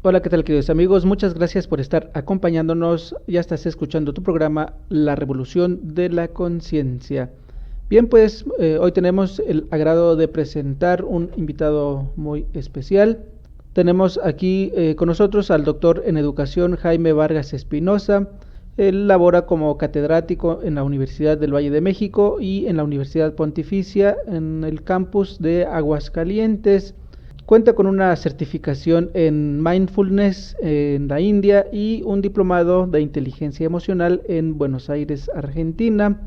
Hola, ¿qué tal, queridos amigos? Muchas gracias por estar acompañándonos. Ya estás escuchando tu programa La Revolución de la Conciencia. Bien, pues hoy tenemos el agrado de presentar un invitado muy especial. Tenemos aquí con nosotros al doctor en educación Jaime Vargas Espinosa. Él labora como catedrático en la Universidad del Valle de México y en la Universidad Pontificia en el campus de Aguascalientes. Cuenta con una certificación en Mindfulness en la India y un diplomado de inteligencia emocional en Buenos Aires, Argentina.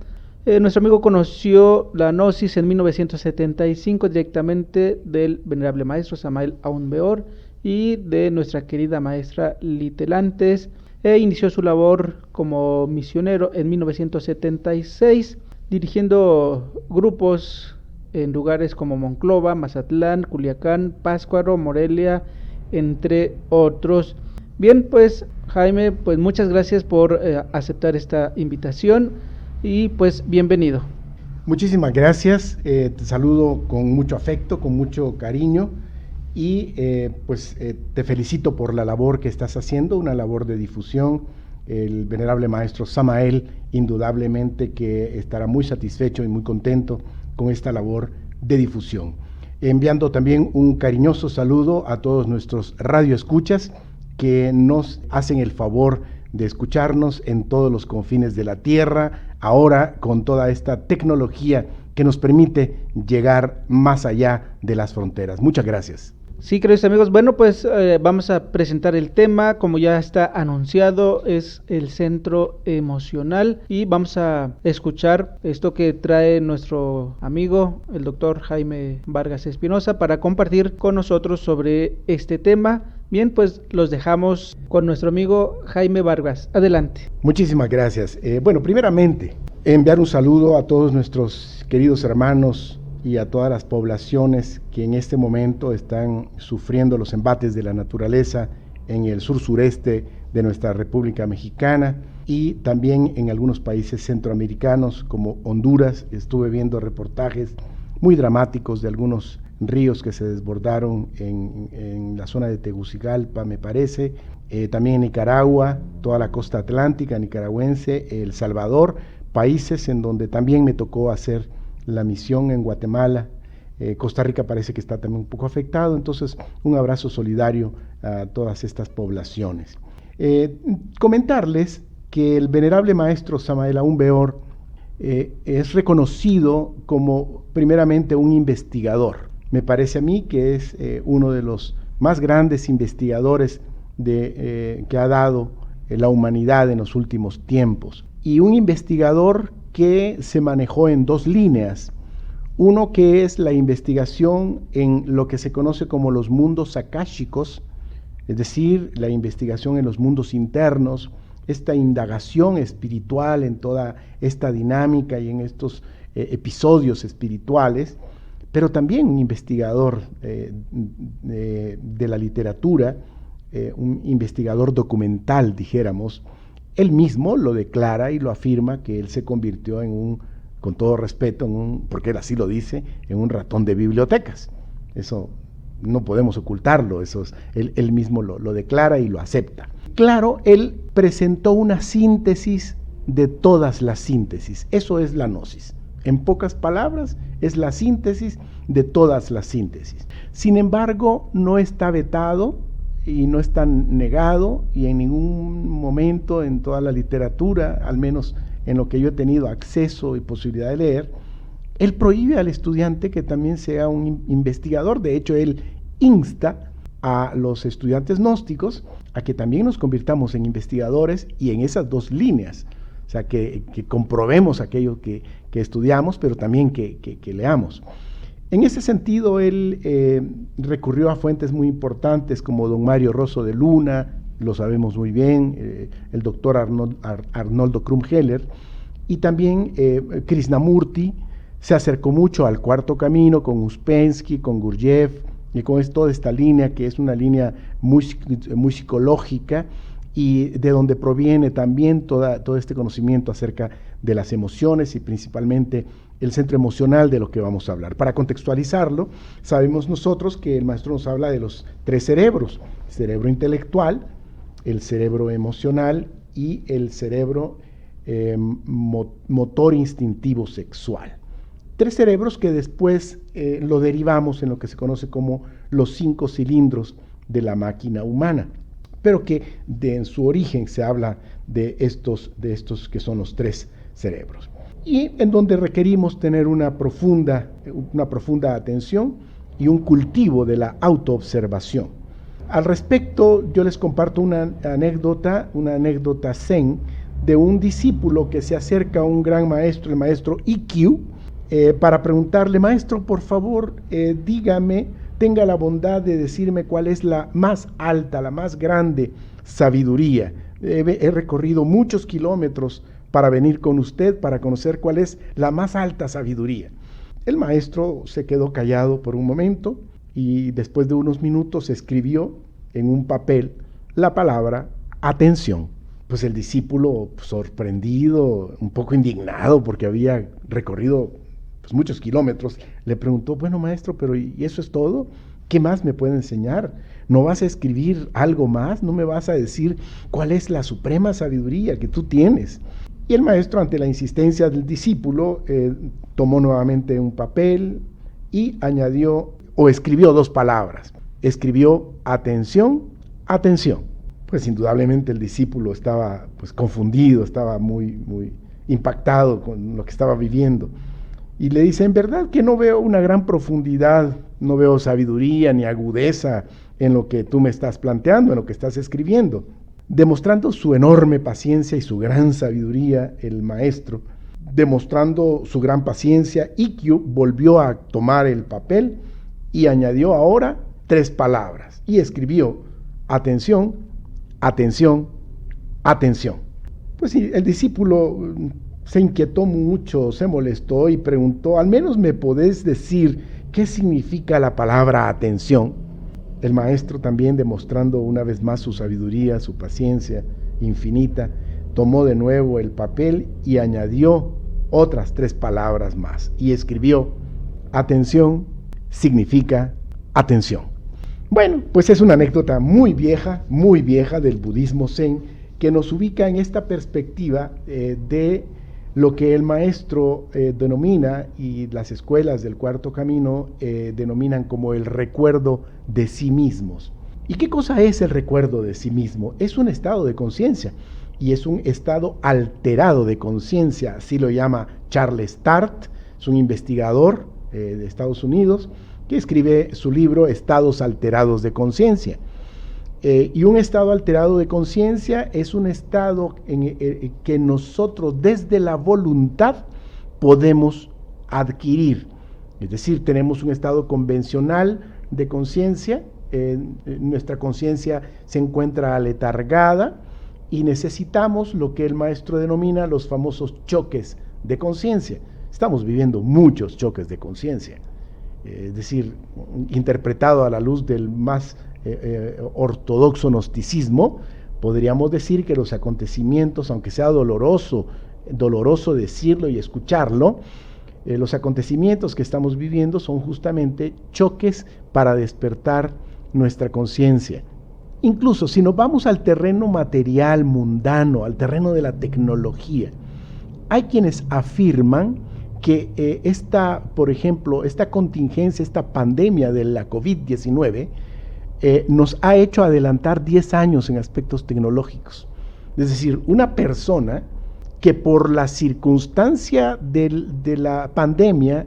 Nuestro amigo conoció la Gnosis en 1975 directamente del venerable maestro Samael Aun Weor y de nuestra querida maestra Litelantes. Inició su labor como misionero en 1976, dirigiendo grupos en lugares como Monclova, Mazatlán, Culiacán, Pátzcuaro, Morelia, entre otros. Bien, pues Jaime, pues muchas gracias por aceptar esta invitación y pues bienvenido. Muchísimas gracias, te saludo con mucho afecto, con mucho cariño y te felicito por la labor que estás haciendo, una labor de difusión. El venerable maestro Samael indudablemente que estará muy satisfecho y muy contento con esta labor de difusión. Enviando también un cariñoso saludo a todos nuestros radioescuchas que nos hacen el favor de escucharnos en todos los confines de la tierra, ahora con toda esta tecnología que nos permite llegar más allá de las fronteras. Muchas gracias. Sí, queridos amigos, bueno, pues vamos a presentar el tema, como ya está anunciado, es el centro emocional y vamos a escuchar esto que trae nuestro amigo, el doctor Jaime Vargas Espinosa, para compartir con nosotros sobre este tema. Bien, pues los dejamos con nuestro amigo Jaime Vargas. Adelante. Muchísimas gracias. Primeramente, enviar un saludo a todos nuestros queridos hermanos y a todas las poblaciones que en este momento están sufriendo los embates de la naturaleza en el sur-sureste de nuestra República Mexicana y también en algunos países centroamericanos como Honduras. Estuve viendo reportajes muy dramáticos de algunos ríos que se desbordaron en la zona de Tegucigalpa, me parece, también en Nicaragua, toda la costa atlántica nicaragüense, El Salvador, países en donde también me tocó hacer la misión en Guatemala. Costa Rica parece que está también un poco afectado, entonces un abrazo solidario a todas estas poblaciones. Comentarles que el venerable maestro Samael Aun Weor es reconocido como primeramente un investigador. Me parece a mí que es uno de los más grandes investigadores que ha dado la humanidad en los últimos tiempos, y un investigador que se manejó en dos líneas. Uno que es la investigación en lo que se conoce como los mundos akáshicos, es decir, la investigación en los mundos internos, esta indagación espiritual en toda esta dinámica y en estos episodios espirituales, pero también un investigador de la literatura, un investigador documental, dijéramos. Él mismo lo declara y lo afirma que él se convirtió con todo respeto, porque él así lo dice, en un ratón de bibliotecas. Eso no podemos ocultarlo, él mismo lo declara y lo acepta. Claro, él presentó una síntesis de todas las síntesis. Eso es la Gnosis. En pocas palabras, es la síntesis de todas las síntesis. Sin embargo, no está vetado y no está negado, y en ningún momento en toda la literatura, al menos en lo que yo he tenido acceso y posibilidad de leer, él prohíbe al estudiante que también sea un investigador. De hecho, él insta a los estudiantes gnósticos a que también nos convirtamos en investigadores y en esas dos líneas. O sea, que comprobemos aquello que estudiamos, pero también que leamos. En ese sentido, él recurrió a fuentes muy importantes como don Mario Rosso de Luna, lo sabemos muy bien, el doctor Arnoldo Krumheller, y también Krishnamurti. Se acercó mucho al Cuarto Camino con Uspensky, con Gurdjieff, y con toda esta línea que es una línea muy psicológica, y de donde proviene también todo este conocimiento acerca de las emociones y principalmente el centro emocional de lo que vamos a hablar. Para contextualizarlo, sabemos nosotros que el maestro nos habla de los 3 cerebros: el cerebro intelectual, el cerebro emocional y el cerebro motor instintivo sexual. 3 cerebros que después lo derivamos en lo que se conoce como los 5 cilindros de la máquina humana, pero que en su origen se habla de estos que son los 3 cerebros, y en donde requerimos tener una profunda atención y un cultivo de la autoobservación. Al respecto, yo les comparto una anécdota zen de un discípulo que se acerca a un gran maestro, el maestro Ikkyu, para preguntarle: maestro, por favor, dígame, tenga la bondad de decirme cuál es la más alta, la más grande sabiduría. He recorrido muchos kilómetros para venir con usted, para conocer cuál es la más alta sabiduría. El maestro se quedó callado por un momento y después de unos minutos escribió en un papel la palabra atención. Pues el discípulo, sorprendido, un poco indignado porque había recorrido muchos kilómetros, le preguntó: bueno, maestro, pero ¿y eso es todo? ¿Qué más me puede enseñar? ¿No vas a escribir algo más? ¿No me vas a decir cuál es la suprema sabiduría que tú tienes? Y el maestro, ante la insistencia del discípulo, tomó nuevamente un papel y añadió o escribió 2 palabras. Escribió atención, atención. Pues indudablemente el discípulo estaba confundido, estaba muy impactado con lo que estaba viviendo. Y le dice: en verdad que no veo una gran profundidad, no veo sabiduría ni agudeza en lo que tú me estás planteando, en lo que estás escribiendo. Demostrando su enorme paciencia y su gran sabiduría, el maestro, demostrando su gran paciencia, Ikkyu volvió a tomar el papel y añadió ahora 3 palabras y escribió: atención, atención, atención. Pues sí, el discípulo se inquietó mucho, se molestó y preguntó: ¿al menos me podés decir qué significa la palabra atención? El maestro, también demostrando una vez más su sabiduría, su paciencia infinita, tomó de nuevo el papel y añadió otras 3 palabras más y escribió: atención significa atención. Bueno, pues es una anécdota muy vieja del budismo zen, que nos ubica en esta perspectiva de lo que el maestro denomina, y las escuelas del Cuarto Camino denominan como el recuerdo de sí mismos. ¿Y qué cosa es el recuerdo de sí mismo? Es un estado de conciencia, y es un estado alterado de conciencia, así lo llama Charles Tart, es un investigador de Estados Unidos, que escribe su libro Estados alterados de conciencia. Y un estado alterado de conciencia es un estado que nosotros desde la voluntad podemos adquirir. Es decir, tenemos un estado convencional de conciencia, nuestra conciencia se encuentra aletargada y necesitamos lo que el maestro denomina los famosos choques de conciencia. Estamos viviendo muchos choques de conciencia, es decir, interpretado a la luz del más ortodoxo gnosticismo, podríamos decir que los acontecimientos, aunque sea doloroso decirlo y escucharlo, los acontecimientos que estamos viviendo son justamente choques para despertar nuestra conciencia. Incluso si nos vamos al terreno material, mundano, al terreno de la tecnología, hay quienes afirman que por ejemplo, esta contingencia, esta pandemia de la COVID-19, nos ha hecho adelantar 10 años en aspectos tecnológicos. Es decir, una persona que por la circunstancia de la pandemia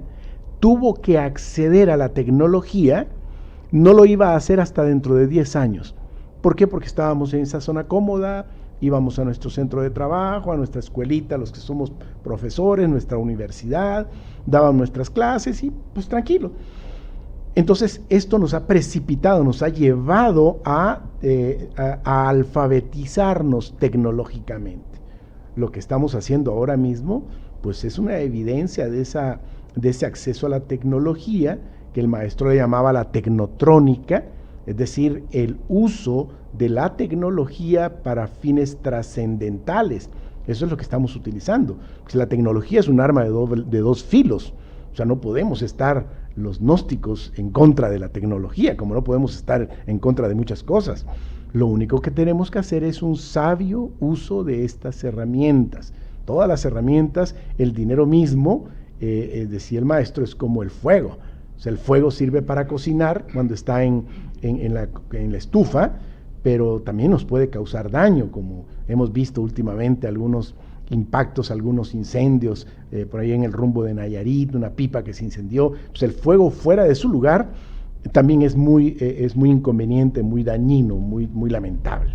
tuvo que acceder a la tecnología, no lo iba a hacer hasta dentro de 10 años. ¿Por qué? Porque estábamos en esa zona cómoda, íbamos a nuestro centro de trabajo, a nuestra escuelita, los que somos profesores, nuestra universidad, daban nuestras clases y pues tranquilo. Entonces esto nos ha precipitado, nos ha llevado a alfabetizarnos tecnológicamente. Lo que estamos haciendo ahora mismo pues es una evidencia de ese acceso a la tecnología que el maestro le llamaba la tecnotrónica, es decir, el uso de la tecnología para fines trascendentales, Eso es lo que estamos utilizando. Pues la tecnología es un arma de dos filos. O sea, no podemos estar los gnósticos en contra de la tecnología, como no podemos estar en contra de muchas cosas. Lo único que tenemos que hacer es un sabio uso de estas herramientas. Todas las herramientas, el dinero mismo, decía el maestro, es como el fuego. O sea, el fuego sirve para cocinar cuando está en la estufa, pero también nos puede causar daño, como hemos visto últimamente algunos impactos, algunos incendios, por ahí en el rumbo de Nayarit, una pipa que se incendió. Pues el fuego fuera de su lugar también es muy inconveniente, muy dañino, muy lamentable.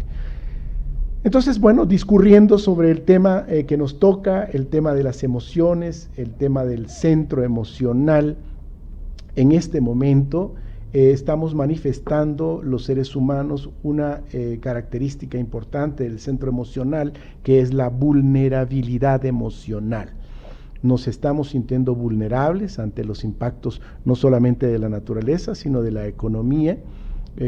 Entonces, bueno, discurriendo sobre el tema que nos toca, el tema de las emociones, el tema del centro emocional, en este momento estamos manifestando los seres humanos una característica importante del centro emocional, que es la vulnerabilidad emocional. Nos estamos sintiendo vulnerables ante los impactos no solamente de la naturaleza, sino de la economía.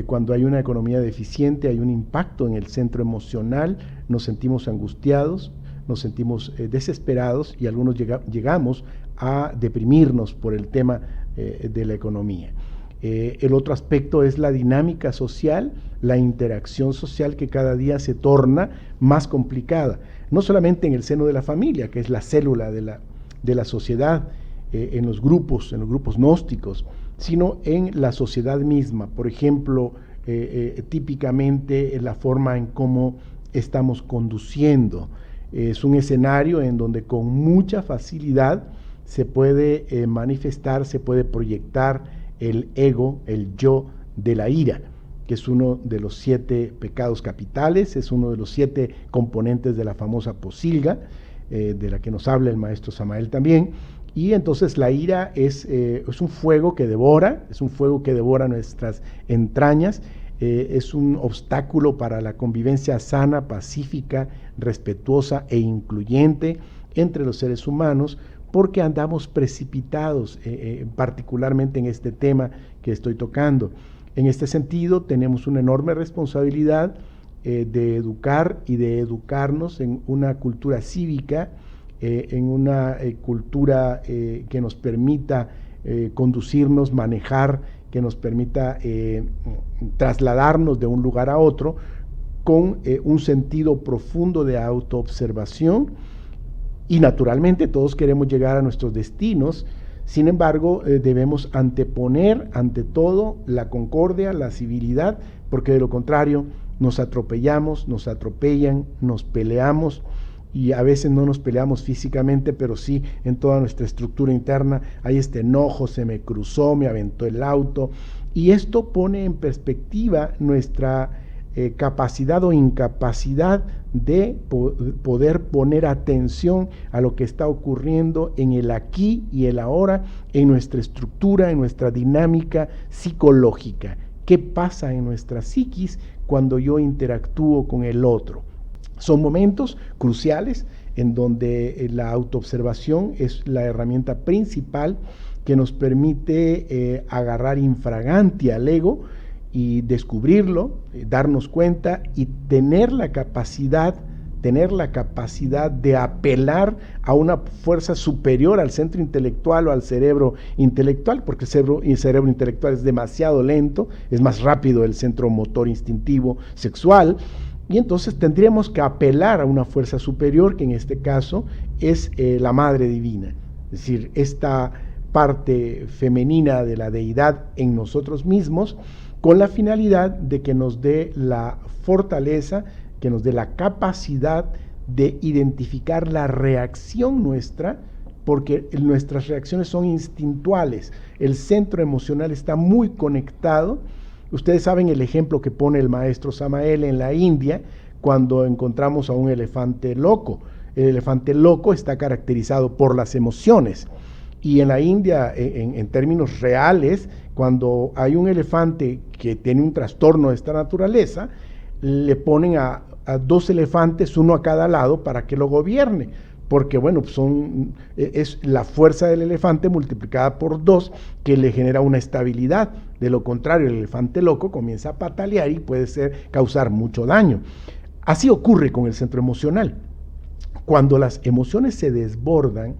Cuando hay una economía deficiente, hay un impacto en el centro emocional, nos sentimos angustiados, nos sentimos desesperados y algunos llegamos a deprimirnos por el tema de la economía. El otro aspecto es la dinámica social, la interacción social, que cada día se torna más complicada, no solamente en el seno de la familia, que es la célula de la sociedad, en los grupos gnósticos, sino en la sociedad misma. Por ejemplo, típicamente la forma en cómo estamos conduciendo. Es un escenario en donde con mucha facilidad se puede manifestar, se puede proyectar el ego, el yo de la ira, que es uno de los 7 pecados capitales, es uno de los 7 componentes de la famosa posilga, de la que nos habla el maestro Samael también. Y entonces la ira es un fuego que devora, nuestras entrañas, es un obstáculo para la convivencia sana, pacífica, respetuosa e incluyente entre los seres humanos, porque andamos precipitados, particularmente en este tema que estoy tocando. En este sentido, tenemos una enorme responsabilidad de educar y de educarnos en una cultura cívica, en una cultura que nos permita conducirnos, manejar, que nos permita trasladarnos de un lugar a otro con un sentido profundo de autoobservación. Y naturalmente todos queremos llegar a nuestros destinos, sin embargo debemos anteponer ante todo la concordia, la civilidad, porque de lo contrario nos atropellamos, nos atropellan, nos peleamos, y a veces no nos peleamos físicamente, pero sí en toda nuestra estructura interna hay este enojo, se me cruzó, me aventó el auto, y esto pone en perspectiva nuestra capacidad o incapacidad de poder poner atención a lo que está ocurriendo en el aquí y el ahora, en nuestra estructura, en nuestra dinámica psicológica. ¿Qué pasa en nuestra psiquis cuando yo interactúo con el otro? Son momentos cruciales en donde la autoobservación es la herramienta principal que nos permite agarrar infraganti al ego y descubrirlo, darnos cuenta y tener la capacidad de apelar a una fuerza superior al centro intelectual o al cerebro intelectual, porque el cerebro intelectual es demasiado lento, es más rápido el centro motor instintivo sexual, y entonces tendríamos que apelar a una fuerza superior, que en este caso es la Madre Divina, es decir, esta parte femenina de la deidad en nosotros mismos, con la finalidad de que nos dé la fortaleza, que nos dé la capacidad de identificar la reacción nuestra, porque nuestras reacciones son instintuales. El centro emocional está muy conectado. Ustedes saben el ejemplo que pone el maestro Samael en la India, cuando encontramos a un elefante loco. El elefante loco está caracterizado por las emociones. Y en la India, en términos reales, cuando hay un elefante que tiene un trastorno de esta naturaleza, le ponen a 2 elefantes, uno a cada lado, para que lo gobierne, porque bueno, es la fuerza del elefante multiplicada por 2 que le genera una estabilidad. De lo contrario, el elefante loco comienza a patalear y puede causar mucho daño. Así ocurre con el centro emocional. Cuando las emociones se desbordan,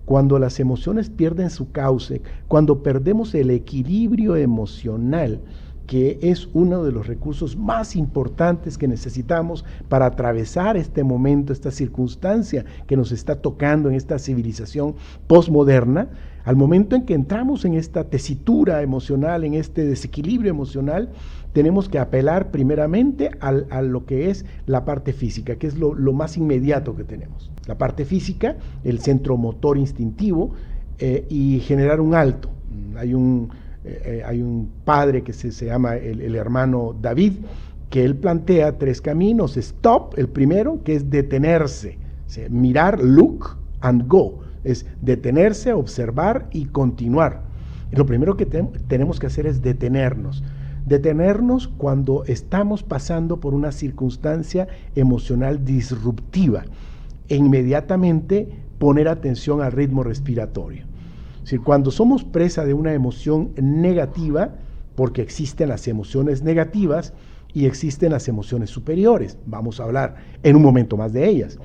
cuando las emociones pierden su cauce, cuando perdemos el equilibrio emocional, que es uno de los recursos más importantes que necesitamos para atravesar este momento, esta circunstancia que nos está tocando en esta civilización postmoderna, al momento en que entramos en esta tesitura emocional, en este desequilibrio emocional, tenemos que apelar primeramente a lo que es la parte física, que es lo más inmediato que tenemos. La parte física, el centro motor instintivo, y generar un alto. Hay un padre que se llama el hermano David, que él plantea 3 caminos. Stop, el primero, que es detenerse, mirar, look and go, es detenerse, observar y continuar. Y lo primero que tenemos que hacer es detenernos cuando estamos pasando por una circunstancia emocional disruptiva, e inmediatamente poner atención al ritmo respiratorio. Es decir, cuando somos presa de una emoción negativa, porque existen las emociones negativas y existen las emociones superiores, vamos a hablar en un momento más de ellas.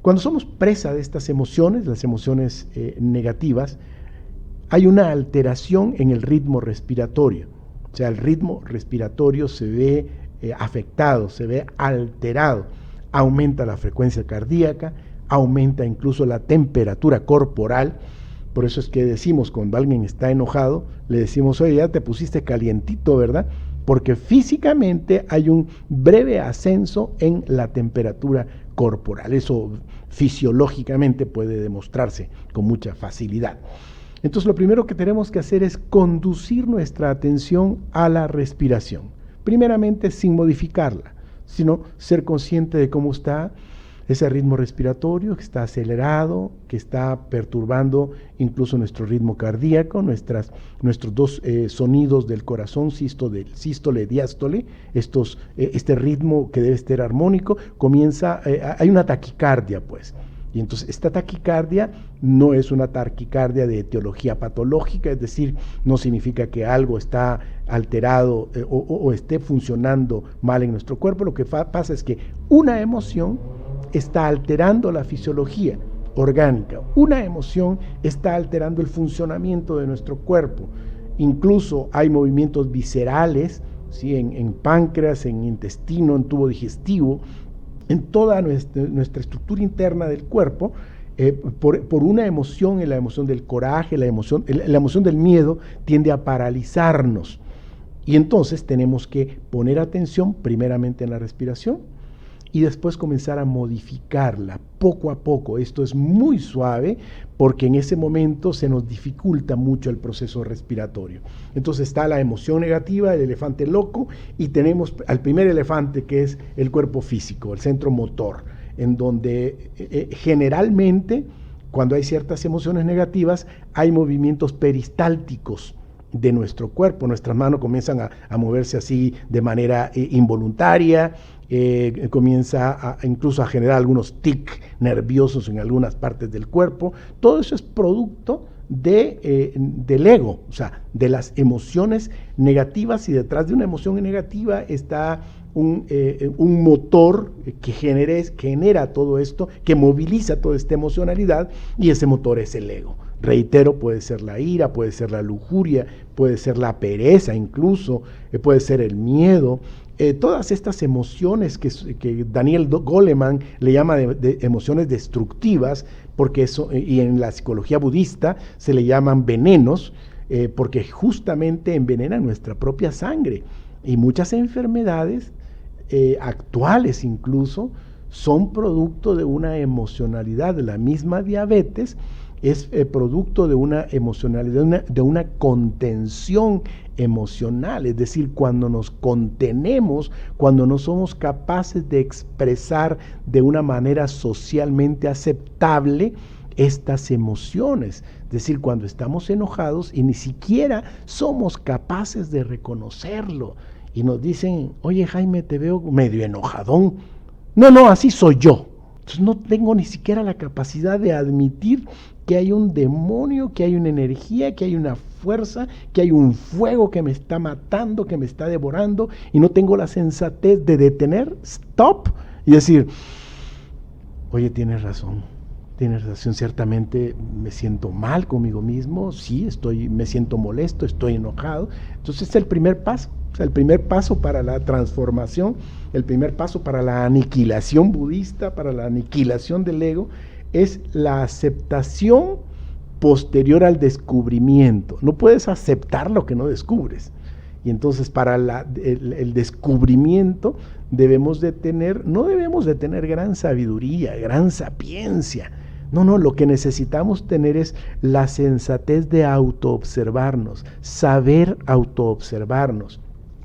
Cuando somos presa de estas emociones, las emociones negativas, hay una alteración en el ritmo respiratorio. O sea, el ritmo respiratorio se ve afectado, se ve alterado, aumenta la frecuencia cardíaca, aumenta incluso la temperatura corporal. Por eso es que decimos, cuando alguien está enojado, le decimos, oye, ya te pusiste calientito, ¿verdad? Porque físicamente hay un breve ascenso en la temperatura corporal. Eso fisiológicamente puede demostrarse con mucha facilidad. Entonces, lo primero que tenemos que hacer es conducir nuestra atención a la respiración. Primeramente, sin modificarla, sino ser consciente de cómo está ese ritmo respiratorio, que está acelerado, que está perturbando incluso nuestro ritmo cardíaco, nuestros 2 sonidos del corazón, sístole y diástole, este ritmo que debe estar armónico, hay una taquicardia, pues. Y entonces esta taquicardia no es una taquicardia de etiología patológica, es decir, no significa que algo está alterado o esté funcionando mal en nuestro cuerpo. Lo que pasa es que una emoción está alterando la fisiología orgánica, una emoción está alterando el funcionamiento de nuestro cuerpo. Incluso hay movimientos viscerales, ¿sí? en páncreas, en intestino, en tubo digestivo, en toda nuestra estructura interna del cuerpo, por una emoción, la emoción del coraje, la emoción del miedo, tiende a paralizarnos. Y entonces tenemos que poner atención primeramente en la respiración y después comenzar a modificarla poco a poco. Esto es muy suave porque en ese momento se nos dificulta mucho el proceso respiratorio. Entonces está la emoción negativa, el elefante loco, y tenemos al primer elefante, que es el cuerpo físico, el centro motor, en donde generalmente cuando hay ciertas emociones negativas hay movimientos peristálticos de nuestro cuerpo. Nuestras manos comienzan a moverse así de manera involuntaria, comienza incluso a generar algunos tics nerviosos en algunas partes del cuerpo. Todo eso es producto del ego, o sea, de las emociones negativas, y detrás de una emoción negativa está un motor que genera todo esto, que moviliza toda esta emocionalidad, y ese motor es el ego. Reitero, puede ser la ira, puede ser la lujuria, puede ser la pereza incluso, puede ser el miedo. Todas estas emociones que Daniel Goleman le llama de emociones destructivas, porque eso, y en la psicología budista se le llaman venenos, porque justamente envenenan nuestra propia sangre. Y muchas enfermedades actuales incluso son producto de una emocionalidad. La misma diabetes es producto de una emocionalidad, de una contención emocional. Es decir, cuando nos contenemos, cuando no somos capaces de expresar de una manera socialmente aceptable estas emociones. Es decir, cuando estamos enojados y ni siquiera somos capaces de reconocerlo, y nos dicen, oye Jaime, te veo medio enojadón. No, así soy yo. Entonces no tengo ni siquiera la capacidad de admitir que hay un demonio, que hay una energía, que hay una fuerza, que hay un fuego que me está matando, que me está devorando, y no tengo la sensatez de detener, stop, y decir, oye, tienes razón, ciertamente me siento mal conmigo mismo, sí, me siento molesto, estoy enojado. Entonces es el primer paso, o sea, el primer paso para la transformación, el primer paso para la aniquilación budista, para la aniquilación del ego, es la aceptación posterior al descubrimiento. No puedes aceptar lo que no descubres. Y entonces para el descubrimiento no debemos de tener gran sabiduría, gran sapiencia. No, lo que necesitamos tener es la sensatez de autoobservarnos, saber autoobservarnos.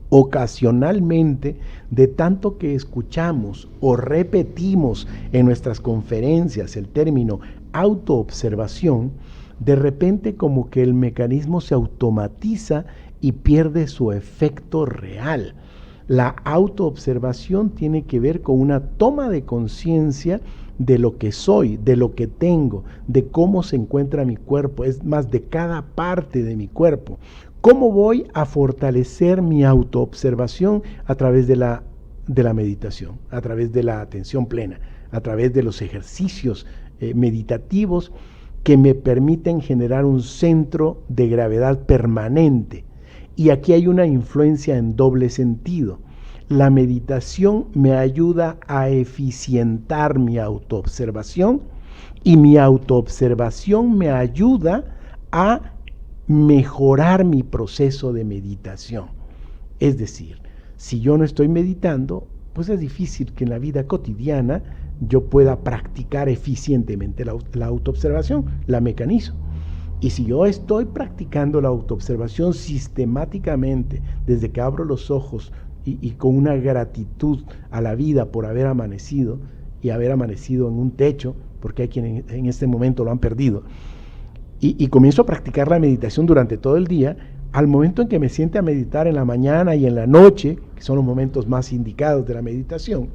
Ocasionalmente, de tanto que escuchamos o repetimos en nuestras conferencias el término autoobservación, de repente como que el mecanismo se automatiza y pierde su efecto real. La autoobservación tiene que ver con una toma de conciencia de lo que soy, de lo que tengo, de cómo se encuentra mi cuerpo, es más, de cada parte de mi cuerpo. ¿Cómo voy a fortalecer mi autoobservación? A través de la meditación, a través de la atención plena, a través de los ejercicios meditativos que me permiten generar un centro de gravedad permanente. Y aquí hay una influencia en doble sentido. La meditación me ayuda a eficientar mi autoobservación y mi autoobservación me ayuda a mejorar mi proceso de meditación. Es decir, si yo no estoy meditando, pues es difícil que en la vida cotidiana yo pueda practicar eficientemente la autoobservación, la mecanizo. Y si yo estoy practicando la autoobservación sistemáticamente, desde que abro los ojos y con una gratitud a la vida por haber amanecido, y haber amanecido en un techo, porque hay quienes en este momento lo han perdido, y comienzo a practicar la meditación durante todo el día, al momento en que me siente a meditar en la mañana y en la noche, que son los momentos más indicados de la meditación,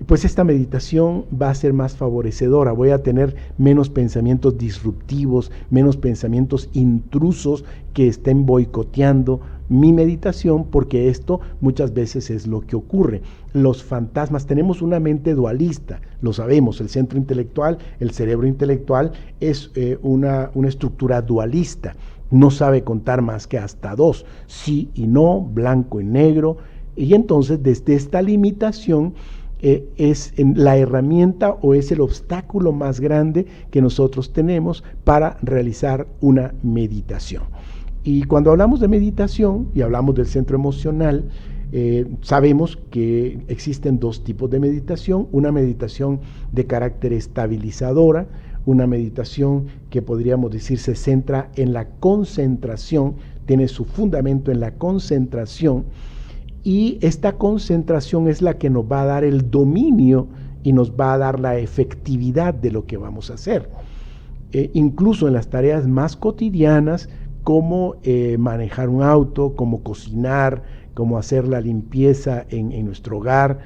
pues esta meditación va a ser más favorecedora, voy a tener menos pensamientos disruptivos, menos pensamientos intrusos que estén boicoteando mi meditación, porque esto muchas veces es lo que ocurre. Los fantasmas, tenemos una mente dualista, lo sabemos, el centro intelectual, el cerebro intelectual es una estructura dualista, no sabe contar más que hasta 2, sí y no, blanco y negro, y entonces desde esta limitación es la herramienta o es el obstáculo más grande que nosotros tenemos para realizar una meditación. Y cuando hablamos de meditación y hablamos del centro emocional, sabemos que existen dos tipos de meditación: una meditación de carácter estabilizadora, una meditación que podríamos decir se centra en la concentración, tiene su fundamento en la concentración, y esta concentración es la que nos va a dar el dominio y nos va a dar la efectividad de lo que vamos a hacer. Incluso en las tareas más cotidianas, como manejar un auto, como cocinar, como hacer la limpieza en nuestro hogar,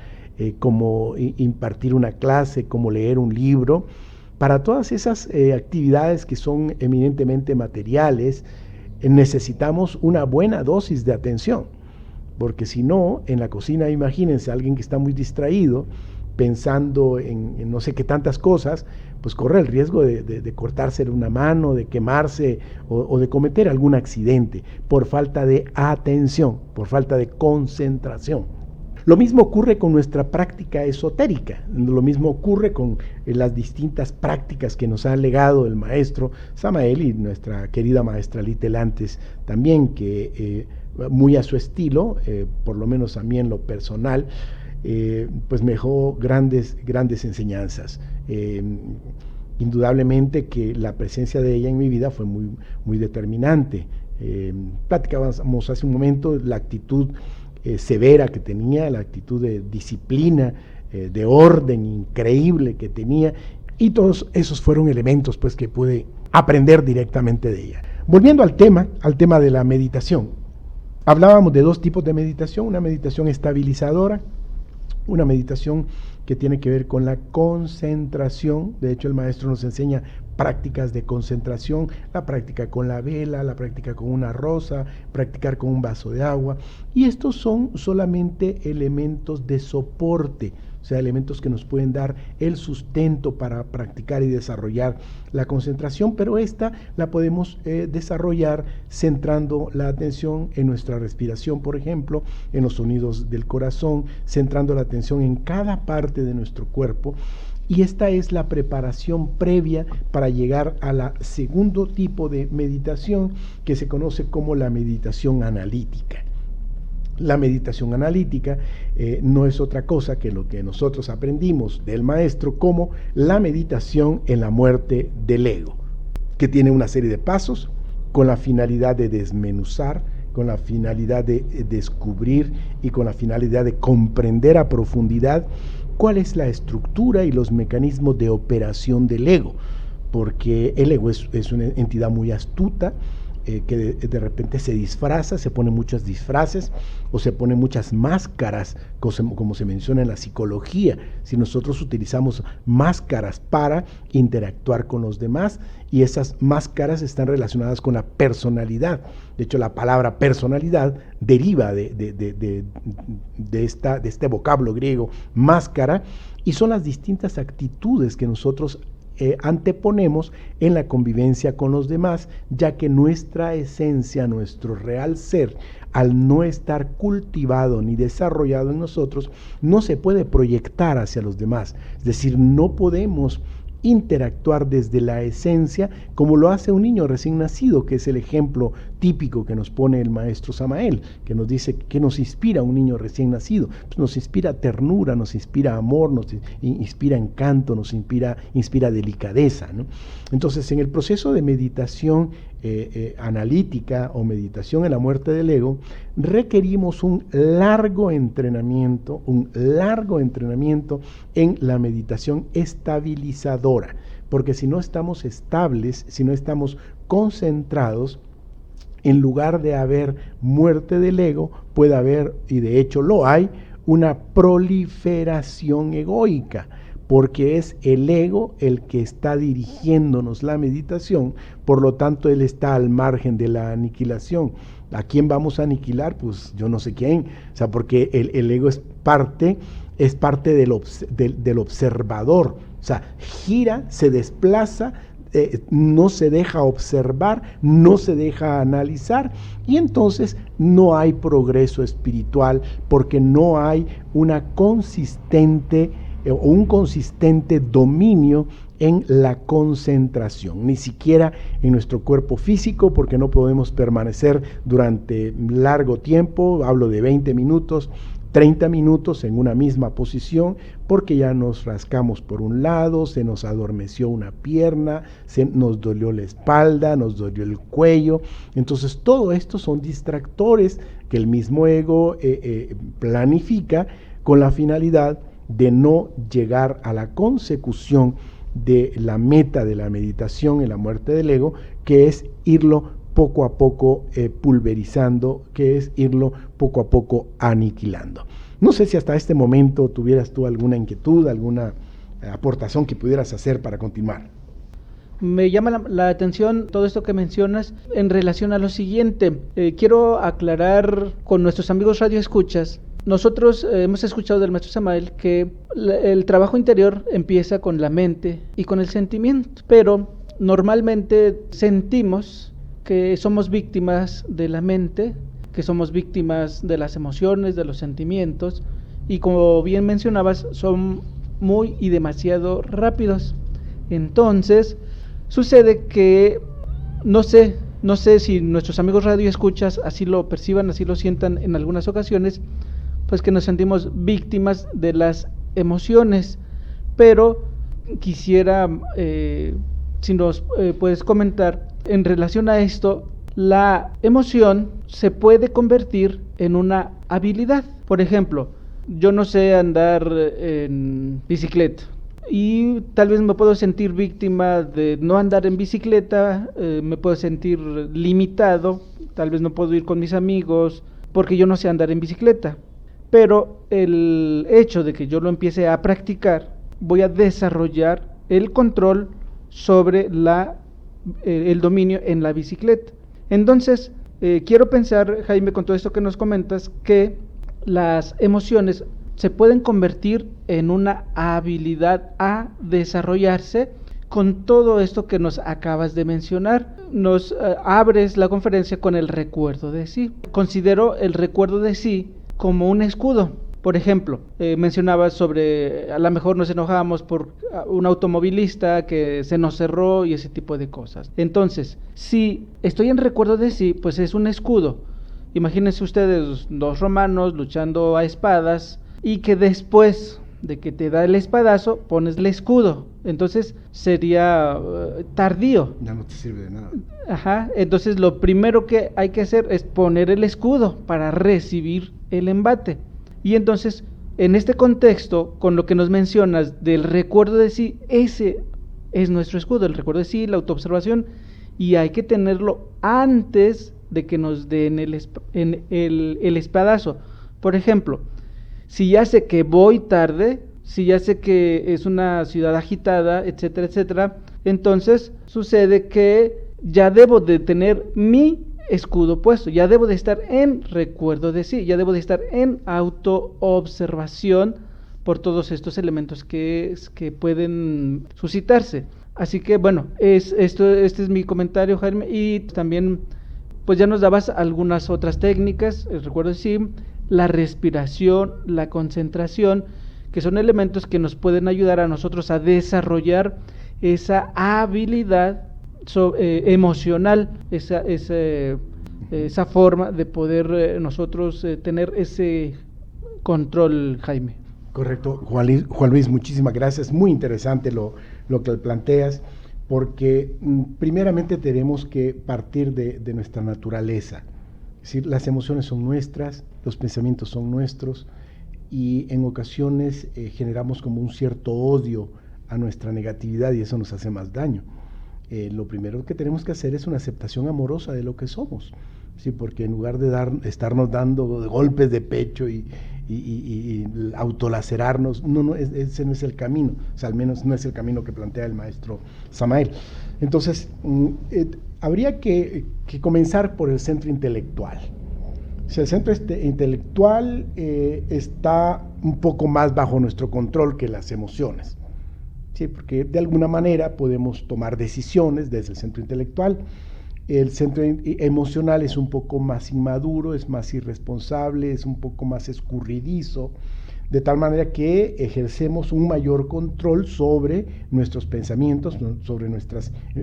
como impartir una clase, como leer un libro. Para todas esas actividades que son eminentemente materiales, necesitamos una buena dosis de atención, porque si no, en la cocina, imagínense, alguien que está muy distraído, pensando en no sé qué tantas cosas, pues corre el riesgo de cortarse una mano, de quemarse o de cometer algún accidente por falta de atención, por falta de concentración. Lo mismo ocurre con nuestra práctica esotérica, lo mismo ocurre con las distintas prácticas que nos ha legado el maestro Samael y nuestra querida maestra Litelantes también, que muy a su estilo, por lo menos a mí en lo personal, pues me dejó grandes enseñanzas. Indudablemente que la presencia de ella en mi vida fue muy determinante. Platicábamos hace un momento la actitud severa que tenía, la actitud de disciplina, de orden increíble que tenía, y todos esos fueron elementos pues que pude aprender directamente de ella. Volviendo al tema de la meditación, hablábamos de dos tipos de meditación: una meditación estabilizadora, una meditación que tiene que ver con la concentración. De hecho, el maestro nos enseña prácticas de concentración, la práctica con la vela, la práctica con una rosa, practicar con un vaso de agua, y estos son solamente elementos de soporte o sea, elementos que nos pueden dar el sustento para practicar y desarrollar la concentración, pero esta la podemos desarrollar centrando la atención en nuestra respiración, por ejemplo, en los sonidos del corazón, centrando la atención en cada parte de nuestro cuerpo. Y esta es la preparación previa para llegar a la segundo tipo de meditación, que se conoce como la meditación analítica. La meditación analítica no es otra cosa que lo que nosotros aprendimos del maestro como la meditación en la muerte del ego, que tiene una serie de pasos con la finalidad de desmenuzar, con la finalidad de descubrir y con la finalidad de comprender a profundidad cuál es la estructura y los mecanismos de operación del ego, porque el ego es una entidad muy astuta, que de repente se disfraza, se pone muchos disfraces o se pone muchas máscaras, como se menciona en la psicología. Si nosotros utilizamos máscaras para interactuar con los demás, y esas máscaras están relacionadas con la personalidad. De hecho, la palabra personalidad deriva de este vocablo griego, máscara, y son las distintas actitudes que nosotros anteponemos en la convivencia con los demás, ya que nuestra esencia, nuestro real ser, al no estar cultivado ni desarrollado en nosotros, no se puede proyectar hacia los demás. Es decir, no podemos interactuar desde la esencia como lo hace un niño recién nacido, que es el ejemplo típico que nos pone el maestro Samael, que nos dice que nos inspira un niño recién nacido. Pues nos inspira ternura, nos inspira amor, nos inspira encanto, nos inspira delicadeza, ¿no? Entonces, en el proceso de meditación analítica o meditación en la muerte del ego, requerimos un largo entrenamiento en la meditación estabilizadora, porque si no estamos estables, si no estamos concentrados, en lugar de haber muerte del ego, puede haber, y de hecho lo hay, una proliferación egoica, porque es el ego el que está dirigiéndonos la meditación, por lo tanto él está al margen de la aniquilación. ¿A quién vamos a aniquilar? Pues yo no sé quién, o sea, porque el ego es parte del observador, o sea, gira, se desplaza, no se deja observar, no se deja analizar, y entonces no hay progreso espiritual, porque no hay un consistente dominio en la concentración, ni siquiera en nuestro cuerpo físico, porque no podemos permanecer durante largo tiempo, hablo de 20 minutos, 30 minutos en una misma posición, porque ya nos rascamos por un lado, se nos adormeció una pierna, nos dolió la espalda, nos dolió el cuello. Entonces todo esto son distractores que el mismo ego planifica con la finalidad de no llegar a la consecución de la meta de la meditación en la muerte del ego, que es irlo poco a poco pulverizando, que es irlo poco a poco aniquilando. No sé si hasta este momento tuvieras tú alguna inquietud, alguna aportación que pudieras hacer para continuar. Me llama la atención todo esto que mencionas en relación a lo siguiente. Quiero aclarar con nuestros amigos radioescuchas. Nosotros hemos escuchado del maestro Samael que el trabajo interior empieza con la mente y con el sentimiento, pero normalmente sentimos que somos víctimas de la mente, que somos víctimas de las emociones, de los sentimientos, y como bien mencionabas, son muy y demasiado rápidos. Entonces, sucede que, no sé si nuestros amigos radioescuchas así lo perciban, así lo sientan en algunas ocasiones, pues que nos sentimos víctimas de las emociones, pero quisiera, si nos puedes comentar, en relación a esto, la emoción se puede convertir en una habilidad. Por ejemplo, yo no sé andar en bicicleta y tal vez me puedo sentir víctima de no andar en bicicleta, me puedo sentir limitado, tal vez no puedo ir con mis amigos porque yo no sé andar en bicicleta. Pero el hecho de que yo lo empiece a practicar, voy a desarrollar el control sobre el dominio en la bicicleta. Entonces, quiero pensar, Jaime, con todo esto que nos comentas, que las emociones se pueden convertir en una habilidad a desarrollarse con todo esto que nos acabas de mencionar. Nos abres la conferencia con el recuerdo de sí. Considero el recuerdo de sí como un escudo. Por ejemplo, mencionabas sobre, a lo mejor nos enojamos por un automovilista que se nos cerró y ese tipo de cosas. Entonces, si estoy en recuerdo de sí, pues es un escudo. Imagínense ustedes dos romanos luchando a espadas y que después de que te da el espadazo pones el escudo. Entonces sería tardío. Ya no te sirve de nada. Ajá. Entonces lo primero que hay que hacer es poner el escudo para recibir el embate. Y entonces, en este contexto, con lo que nos mencionas del recuerdo de sí, ese es nuestro escudo, el recuerdo de sí, la autoobservación, y hay que tenerlo antes de que nos den el espadazo. Por ejemplo, si ya sé que voy tarde, si ya sé que es una ciudad agitada, etcétera, etcétera, entonces sucede que ya debo de tener mi escudo puesto, ya debo de estar en recuerdo de sí, ya debo de estar en autoobservación por todos estos elementos que pueden suscitarse. Así que bueno, este es mi comentario, Jaime, y también pues ya nos dabas algunas otras técnicas, recuerdo de sí, la respiración, la concentración, que son elementos que nos pueden ayudar a nosotros a desarrollar esa habilidad emocional, esa forma de poder nosotros tener ese control, Jaime. Correcto, Juan Luis, muchísimas gracias. Muy interesante lo que planteas, porque primeramente tenemos que partir de nuestra naturaleza. Es decir, las emociones son nuestras, los pensamientos son nuestros, y en ocasiones generamos como un cierto odio a nuestra negatividad, y eso nos hace más daño. Lo primero que tenemos que hacer es una aceptación amorosa de lo que somos, ¿sí? Porque en lugar de estarnos dando golpes de pecho y autolacerarnos, ese no es el camino, o sea, al menos no es el camino que plantea el maestro Samael. Entonces, habría que comenzar por el centro intelectual. O sea, el centro intelectual está un poco más bajo nuestro control que las emociones. Sí, porque de alguna manera podemos tomar decisiones desde el centro intelectual. El centro emocional es un poco más inmaduro, es más irresponsable, es un poco más escurridizo, de tal manera que ejercemos un mayor control sobre nuestros pensamientos, sobre nuestro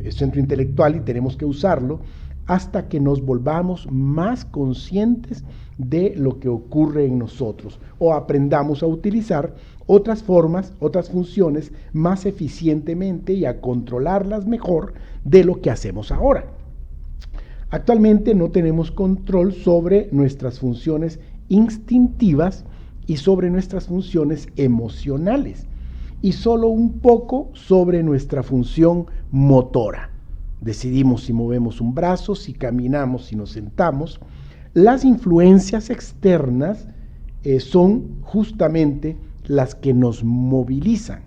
centro intelectual, y tenemos que usarlo hasta que nos volvamos más conscientes de lo que ocurre en nosotros, o aprendamos a utilizar otras formas, otras funciones más eficientemente y a controlarlas mejor de lo que hacemos ahora. Actualmente no tenemos control sobre nuestras funciones instintivas y sobre nuestras funciones emocionales, y solo un poco sobre nuestra función motora. Decidimos si movemos un brazo, si caminamos, si nos sentamos. Las influencias externas son justamente las que nos movilizan.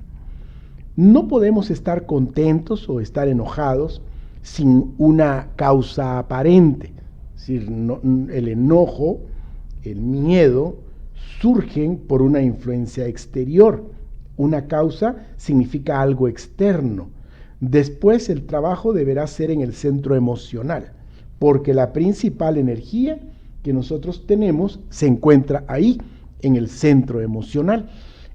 No podemos estar contentos o estar enojados sin una causa aparente. Es decir, el enojo, el miedo, surgen por una influencia exterior. Una causa significa algo externo. Después el trabajo deberá ser en el centro emocional, porque la principal energía que nosotros tenemos se encuentra ahí, en el centro emocional.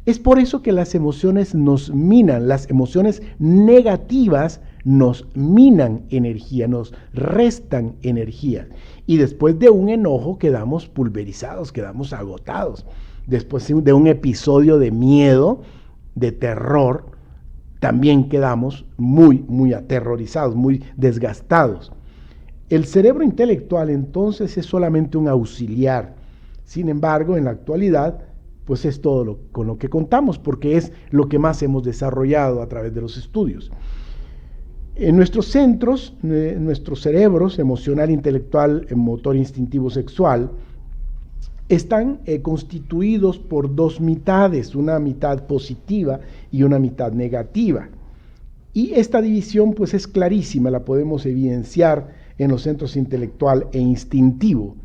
Es por eso que las emociones nos minan, las emociones negativas nos minan energía, nos restan energía. Y después de un enojo quedamos pulverizados, quedamos agotados. Después de un episodio de miedo, de terror, también quedamos muy aterrorizados, muy desgastados. El cerebro intelectual entonces es solamente un auxiliar. Sin embargo, en la actualidad, pues es todo con lo que contamos, porque es lo que más hemos desarrollado a través de los estudios. En nuestros centros, nuestros cerebros, emocional, intelectual, motor, instintivo, sexual, están constituidos por dos mitades, una mitad positiva y una mitad negativa. Y esta división pues es clarísima, la podemos evidenciar en los centros intelectual e instintivo.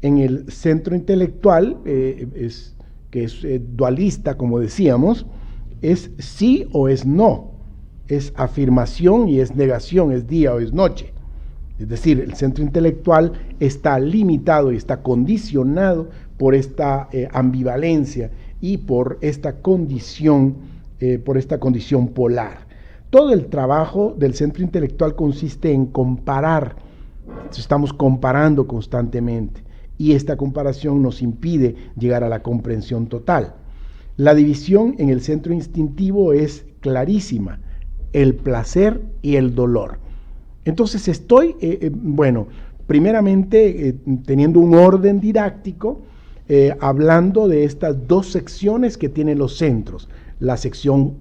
En el centro intelectual que es dualista, como decíamos, es sí o es no, es afirmación y es negación, es día o es noche. Es decir, el centro intelectual está limitado y está condicionado por esta ambivalencia y por esta condición polar. Todo el trabajo del centro intelectual consiste en comparar, estamos comparando constantemente, y esta comparación nos impide llegar a la comprensión total. La división en el centro instintivo es clarísima, el placer y el dolor. Entonces estoy, primeramente teniendo un orden didáctico, hablando de estas dos secciones que tienen los centros, la sección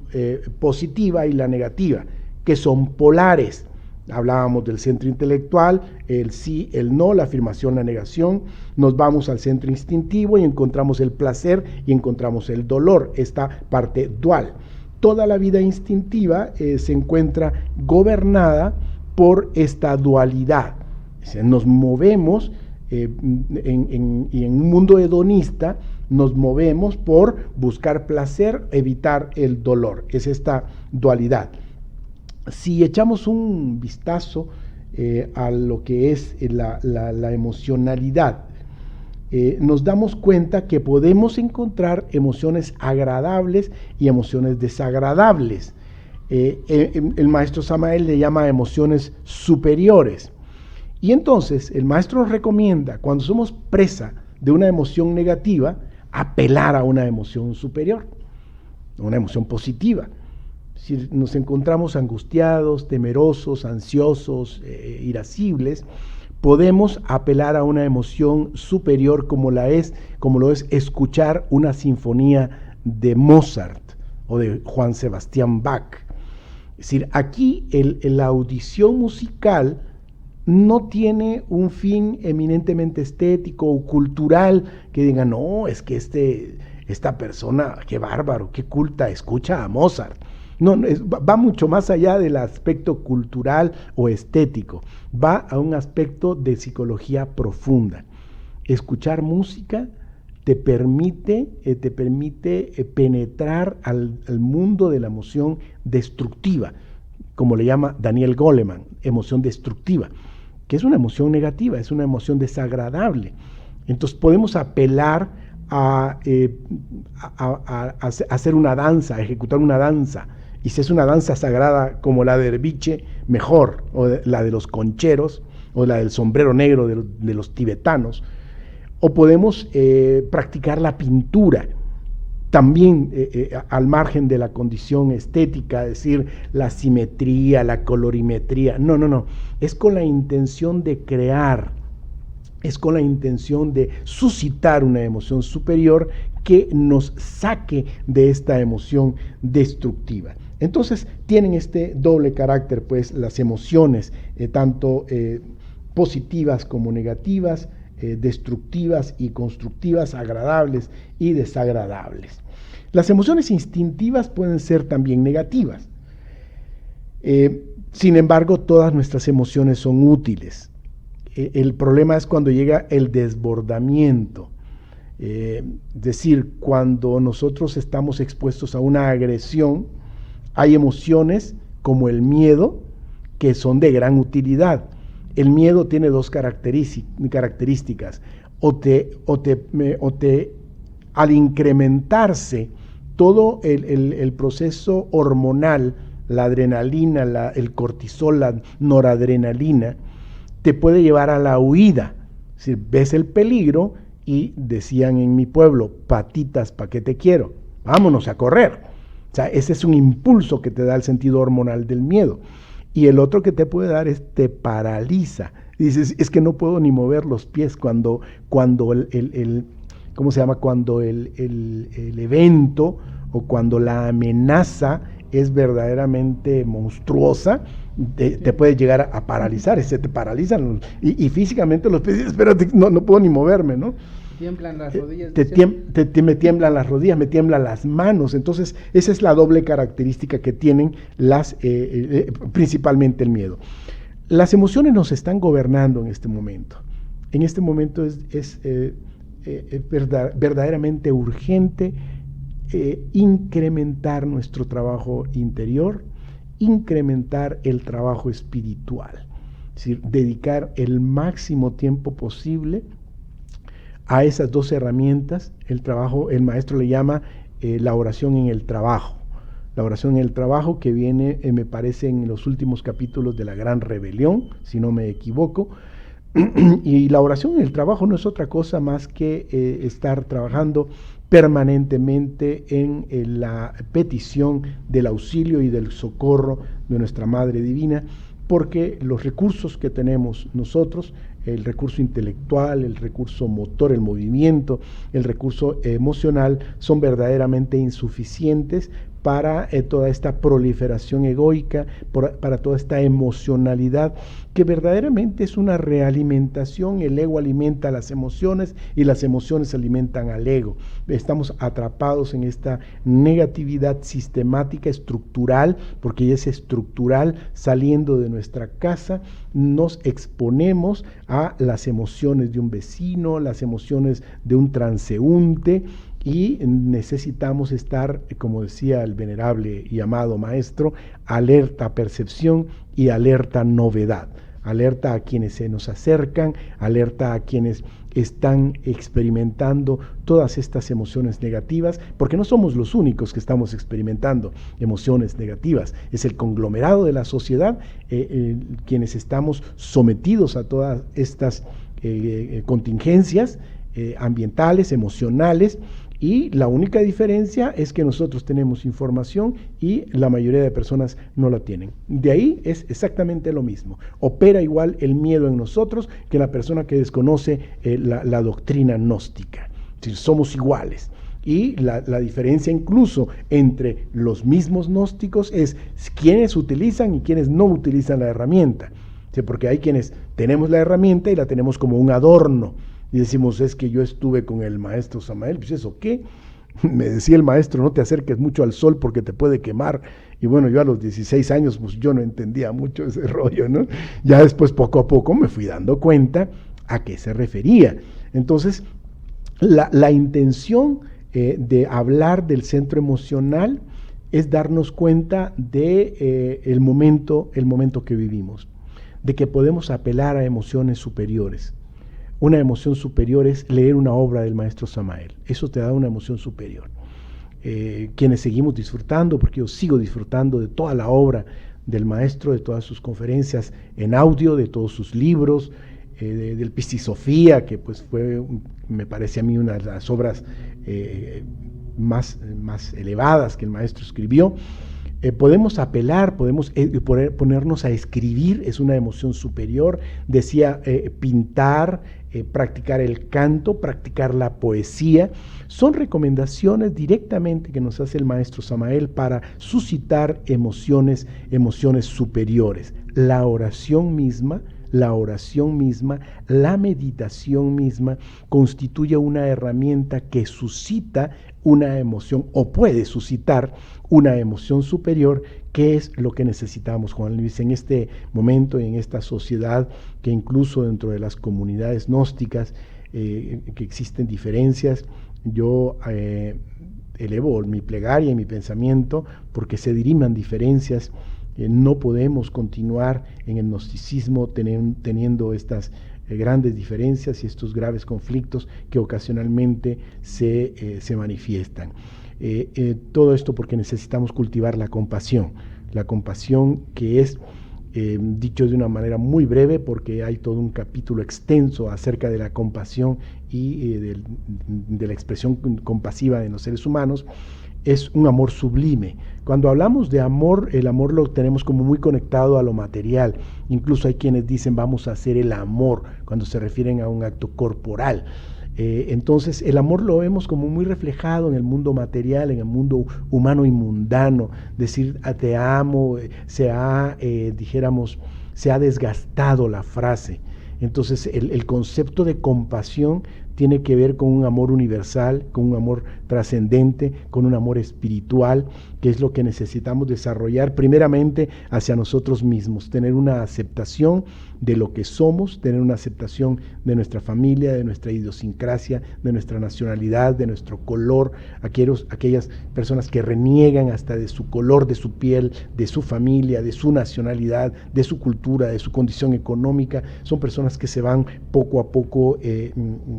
positiva y la negativa, que son polares. Hablábamos del centro intelectual, el sí, el no, la afirmación, la negación. Nos vamos al centro instintivo y encontramos el placer y encontramos el dolor, esta parte dual. Toda la vida instintiva se encuentra gobernada por esta dualidad. O sea, nos movemos y en un mundo hedonista nos movemos por buscar placer, evitar el dolor. Es esta dualidad. Si echamos un vistazo a lo que es la emocionalidad, nos damos cuenta que podemos encontrar emociones agradables y emociones desagradables. El maestro Samael le llama emociones superiores. Y entonces el maestro nos recomienda, cuando somos presa de una emoción negativa, apelar a una emoción superior, una emoción positiva. Si nos encontramos angustiados, temerosos, ansiosos, irascibles, podemos apelar a una emoción superior como lo es escuchar una sinfonía de Mozart o de Juan Sebastián Bach. Es decir, aquí la audición musical no tiene un fin eminentemente estético o cultural, que digan, no, es que esta persona, qué bárbaro, qué culta, escucha a Mozart. No, va mucho más allá del aspecto cultural o estético, va a un aspecto de psicología profunda. Escuchar música te permite penetrar al mundo de la emoción destructiva, como le llama Daniel Goleman, emoción destructiva, que es una emoción negativa, es una emoción desagradable. Entonces podemos apelar a hacer una danza, a ejecutar una danza, y si es una danza sagrada como la de Derviche, mejor, o la de los concheros, o la del sombrero negro de los tibetanos, o podemos practicar la pintura, también al margen de la condición estética, es decir, la simetría, la colorimetría, no, es con la intención de crear, es con la intención de suscitar una emoción superior que nos saque de esta emoción destructiva. Entonces tienen este doble carácter, pues, las emociones, tanto positivas como negativas, destructivas y constructivas, agradables y desagradables. Las emociones instintivas pueden ser también negativas. Sin embargo, todas nuestras emociones son útiles. El problema es cuando llega el desbordamiento. Es decir, cuando nosotros estamos expuestos a una agresión, hay emociones como el miedo que son de gran utilidad. El miedo tiene dos características. Al incrementarse todo el proceso hormonal, la adrenalina, el cortisol, la noradrenalina, te puede llevar a la huida. Es decir, ves el peligro y decían en mi pueblo, patitas, ¿pa' qué te quiero? Vámonos a correr. O sea, ese es un impulso que te da el sentido hormonal del miedo. Y el otro que te puede dar te paraliza. Dices, es que no puedo ni mover los pies cuando ¿cómo se llama? Cuando el evento o cuando la amenaza es verdaderamente monstruosa, te puede llegar a paralizar, se te paralizan y físicamente los pies, espérate, no puedo ni moverme, ¿no? Tiemblan las rodillas. Me tiemblan las rodillas, me tiemblan las manos. Entonces, esa es la doble característica que tienen principalmente el miedo. Las emociones nos están gobernando en este momento. En este momento verdaderamente urgente incrementar nuestro trabajo interior, incrementar el trabajo espiritual, es decir, dedicar el máximo tiempo posible a esas dos herramientas. El maestro le llama la oración en el trabajo. La oración en el trabajo que viene, me parece, en los últimos capítulos de la Gran Rebelión, si no me equivoco. Y la oración en el trabajo no es otra cosa más que estar trabajando permanentemente en la petición del auxilio y del socorro de nuestra Madre Divina, porque los recursos que tenemos nosotros, el recurso intelectual, el recurso motor, el movimiento, el recurso emocional, son verdaderamente insuficientes para toda esta proliferación egoica, para toda esta emocionalidad, que verdaderamente es una realimentación. El ego alimenta las emociones y las emociones alimentan al ego. Estamos atrapados en esta negatividad sistemática, estructural, porque ella es estructural. Saliendo de nuestra casa, nos exponemos a las emociones de un vecino, las emociones de un transeúnte, y necesitamos estar, como decía el venerable y amado maestro, alerta percepción y alerta novedad. Alerta a quienes se nos acercan, alerta a quienes están experimentando todas estas emociones negativas, porque no somos los únicos que estamos experimentando emociones negativas. Es el conglomerado de la sociedad quienes estamos sometidos a todas estas contingencias ambientales, emocionales. Y la única diferencia es que nosotros tenemos información y la mayoría de personas no la tienen. De ahí es exactamente lo mismo. Opera igual el miedo en nosotros que la persona que desconoce la doctrina gnóstica. Es decir, somos iguales. Y la diferencia incluso entre los mismos gnósticos es quiénes utilizan y quiénes no utilizan la herramienta. ¿Sí? Porque hay quienes tenemos la herramienta y la tenemos como un adorno. Y decimos, es que yo estuve con el maestro Samael. Pues ¿eso qué? Me decía el maestro, no te acerques mucho al sol porque te puede quemar. Y bueno, yo a los 16 años, pues yo no entendía mucho ese rollo, ¿no? Ya después, poco a poco, me fui dando cuenta a qué se refería. Entonces, la intención de hablar del centro emocional es darnos cuenta de el momento que vivimos, de que podemos apelar a emociones superiores. Una emoción superior es leer una obra del maestro Samael. Eso te da una emoción superior. Quienes seguimos disfrutando, porque yo sigo disfrutando de toda la obra del maestro, de todas sus conferencias en audio, de todos sus libros, del Pistisofía, que pues fue, me parece a mí, una de las obras más elevadas que el maestro escribió. Podemos apelar, podemos ponernos a escribir, es una emoción superior. Decía, pintar, practicar el canto, practicar la poesía, son recomendaciones directamente que nos hace el maestro Samael para suscitar emociones superiores. La oración misma, la meditación misma constituye una herramienta que suscita una emoción, o puede suscitar una emoción superior, que es lo que necesitamos, Juan Luis, en este momento, en esta sociedad, que incluso dentro de las comunidades gnósticas, que existen diferencias. Yo elevo mi plegaria y mi pensamiento porque se diriman diferencias. No podemos continuar en el gnosticismo teniendo estas grandes diferencias y estos graves conflictos que ocasionalmente se manifiestan. Todo esto porque necesitamos cultivar la compasión que es, dicho de una manera muy breve, porque hay todo un capítulo extenso acerca de la compasión y de la expresión compasiva de los seres humanos. Es un amor sublime. Cuando hablamos de amor, el amor lo tenemos como muy conectado a lo material. Incluso hay quienes dicen vamos a hacer el amor cuando se refieren a un acto corporal. Entonces el amor lo vemos como muy reflejado en el mundo material, en el mundo humano y mundano. Decir te amo, se ha desgastado la frase. Entonces el concepto de compasión tiene que ver con un amor universal, con un amor trascendente, con un amor espiritual, que es lo que necesitamos desarrollar primeramente hacia nosotros mismos, tener una aceptación de lo que somos, tener una aceptación de nuestra familia, de nuestra idiosincrasia, de nuestra nacionalidad, de nuestro color, aquellas personas que reniegan hasta de su color, de su piel, de su familia, de su nacionalidad, de su cultura, de su condición económica, son personas que se van poco a poco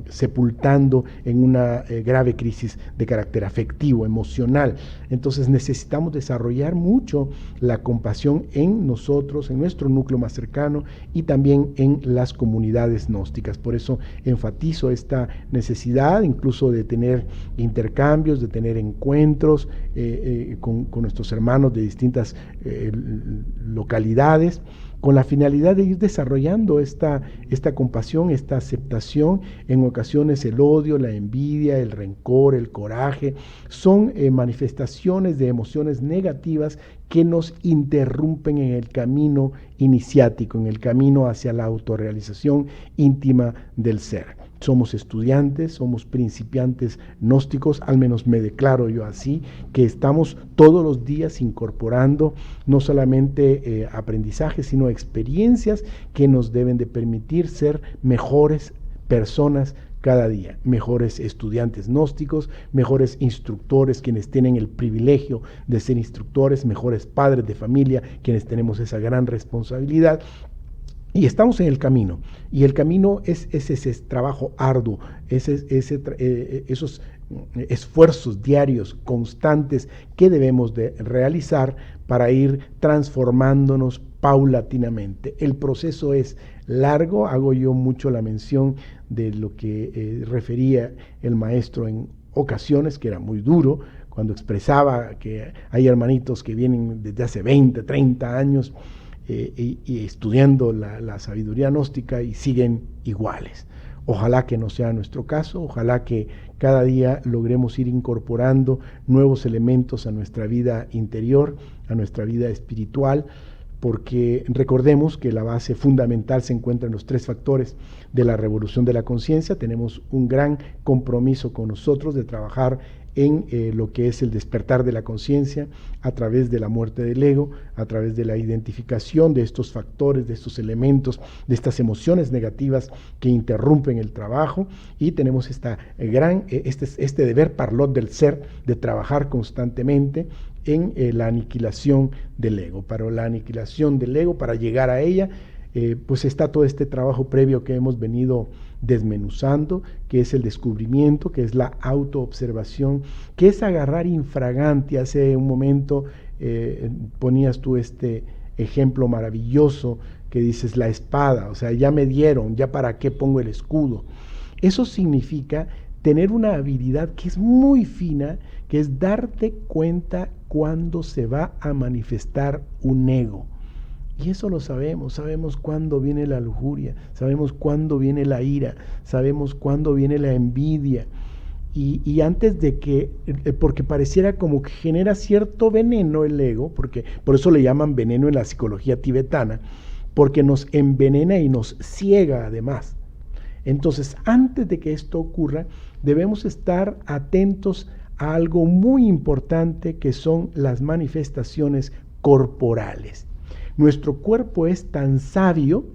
sepultando en una grave crisis de carácter afectivo, emocional. Entonces necesitamos desarrollar mucho la compasión en nosotros, en nuestro núcleo más cercano y también en las comunidades gnósticas. Por eso enfatizo esta necesidad incluso de tener intercambios, de tener encuentros con nuestros hermanos de distintas localidades, con la finalidad de ir desarrollando esta compasión, esta aceptación. En ocasiones el odio, la envidia, el rencor, el coraje, son manifestaciones de emociones negativas que nos interrumpen en el camino iniciático, en el camino hacia la autorrealización íntima del ser. Somos estudiantes, somos principiantes gnósticos, al menos me declaro yo así, que estamos todos los días incorporando no solamente aprendizajes, sino experiencias que nos deben de permitir ser mejores personas cada día, mejores estudiantes gnósticos, mejores instructores, quienes tienen el privilegio de ser instructores, mejores padres de familia, quienes tenemos esa gran responsabilidad. Y estamos en el camino, y el camino es ese trabajo arduo, esos esfuerzos diarios, constantes, que debemos de realizar para ir transformándonos paulatinamente. El proceso es largo, hago yo mucho la mención de lo que refería el maestro en ocasiones, que era muy duro, cuando expresaba que hay hermanitos que vienen desde hace 20, 30 años, y estudiando la sabiduría gnóstica y siguen iguales. Ojalá que no sea nuestro caso, ojalá que cada día logremos ir incorporando nuevos elementos a nuestra vida interior, a nuestra vida espiritual, porque recordemos que la base fundamental se encuentra en los tres factores de la revolución de la conciencia. Tenemos un gran compromiso con nosotros de trabajar en lo que es el despertar de la conciencia a través de la muerte del ego, a través de la identificación de estos factores, de estos elementos, de estas emociones negativas que interrumpen el trabajo, y tenemos este deber parlot del ser de trabajar constantemente en la aniquilación del ego. Para la aniquilación del ego, para llegar a ella, pues está todo este trabajo previo que hemos venido desmenuzando, que es el descubrimiento, que es la autoobservación, que es agarrar infraganti. Hace un momento ponías tú este ejemplo maravilloso que dices la espada, o sea, ya me dieron, ya para qué pongo el escudo. Eso significa tener una habilidad que es muy fina, que es darte cuenta cuando se va a manifestar un ego. Y eso lo sabemos cuándo viene la lujuria, sabemos cuándo viene la ira, sabemos cuándo viene la envidia. Y antes de que, porque pareciera como que genera cierto veneno el ego, porque por eso le llaman veneno en la psicología tibetana, porque nos envenena y nos ciega además. Entonces, antes de que esto ocurra, debemos estar atentos a algo muy importante, que son las manifestaciones corporales. Nuestro cuerpo es tan sabio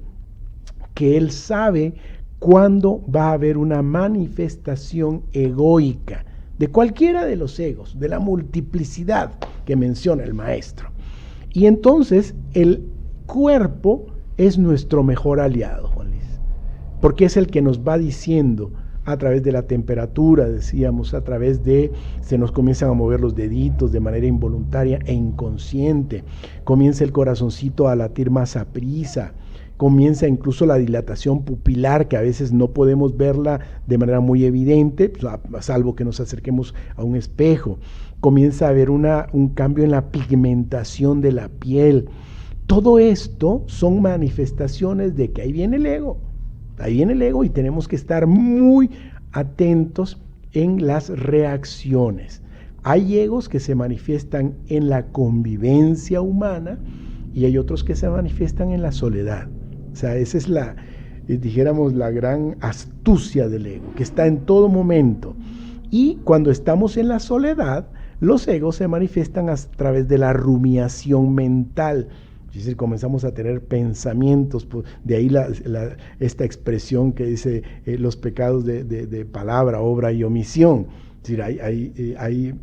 que él sabe cuándo va a haber una manifestación egoica de cualquiera de los egos, de la multiplicidad que menciona el maestro. Y entonces el cuerpo es nuestro mejor aliado, Juan Luis, porque es el que nos va diciendo a través de la temperatura, decíamos, a través de, se nos comienzan a mover los deditos de manera involuntaria e inconsciente, comienza el corazoncito a latir más aprisa, comienza incluso la dilatación pupilar, que a veces no podemos verla de manera muy evidente, salvo que nos acerquemos a un espejo, comienza a haber un cambio en la pigmentación de la piel. Todo esto son manifestaciones de que ahí viene el ego. Ahí viene el ego, y tenemos que estar muy atentos en las reacciones. Hay egos que se manifiestan en la convivencia humana y hay otros que se manifiestan en la soledad. O sea, esa es dijéramos, la gran astucia del ego, que está en todo momento. Y cuando estamos en la soledad, los egos se manifiestan a través de la rumiación mental. Es decir, comenzamos a tener pensamientos, de ahí esta expresión que dice los pecados de palabra, obra y omisión. Es decir, hay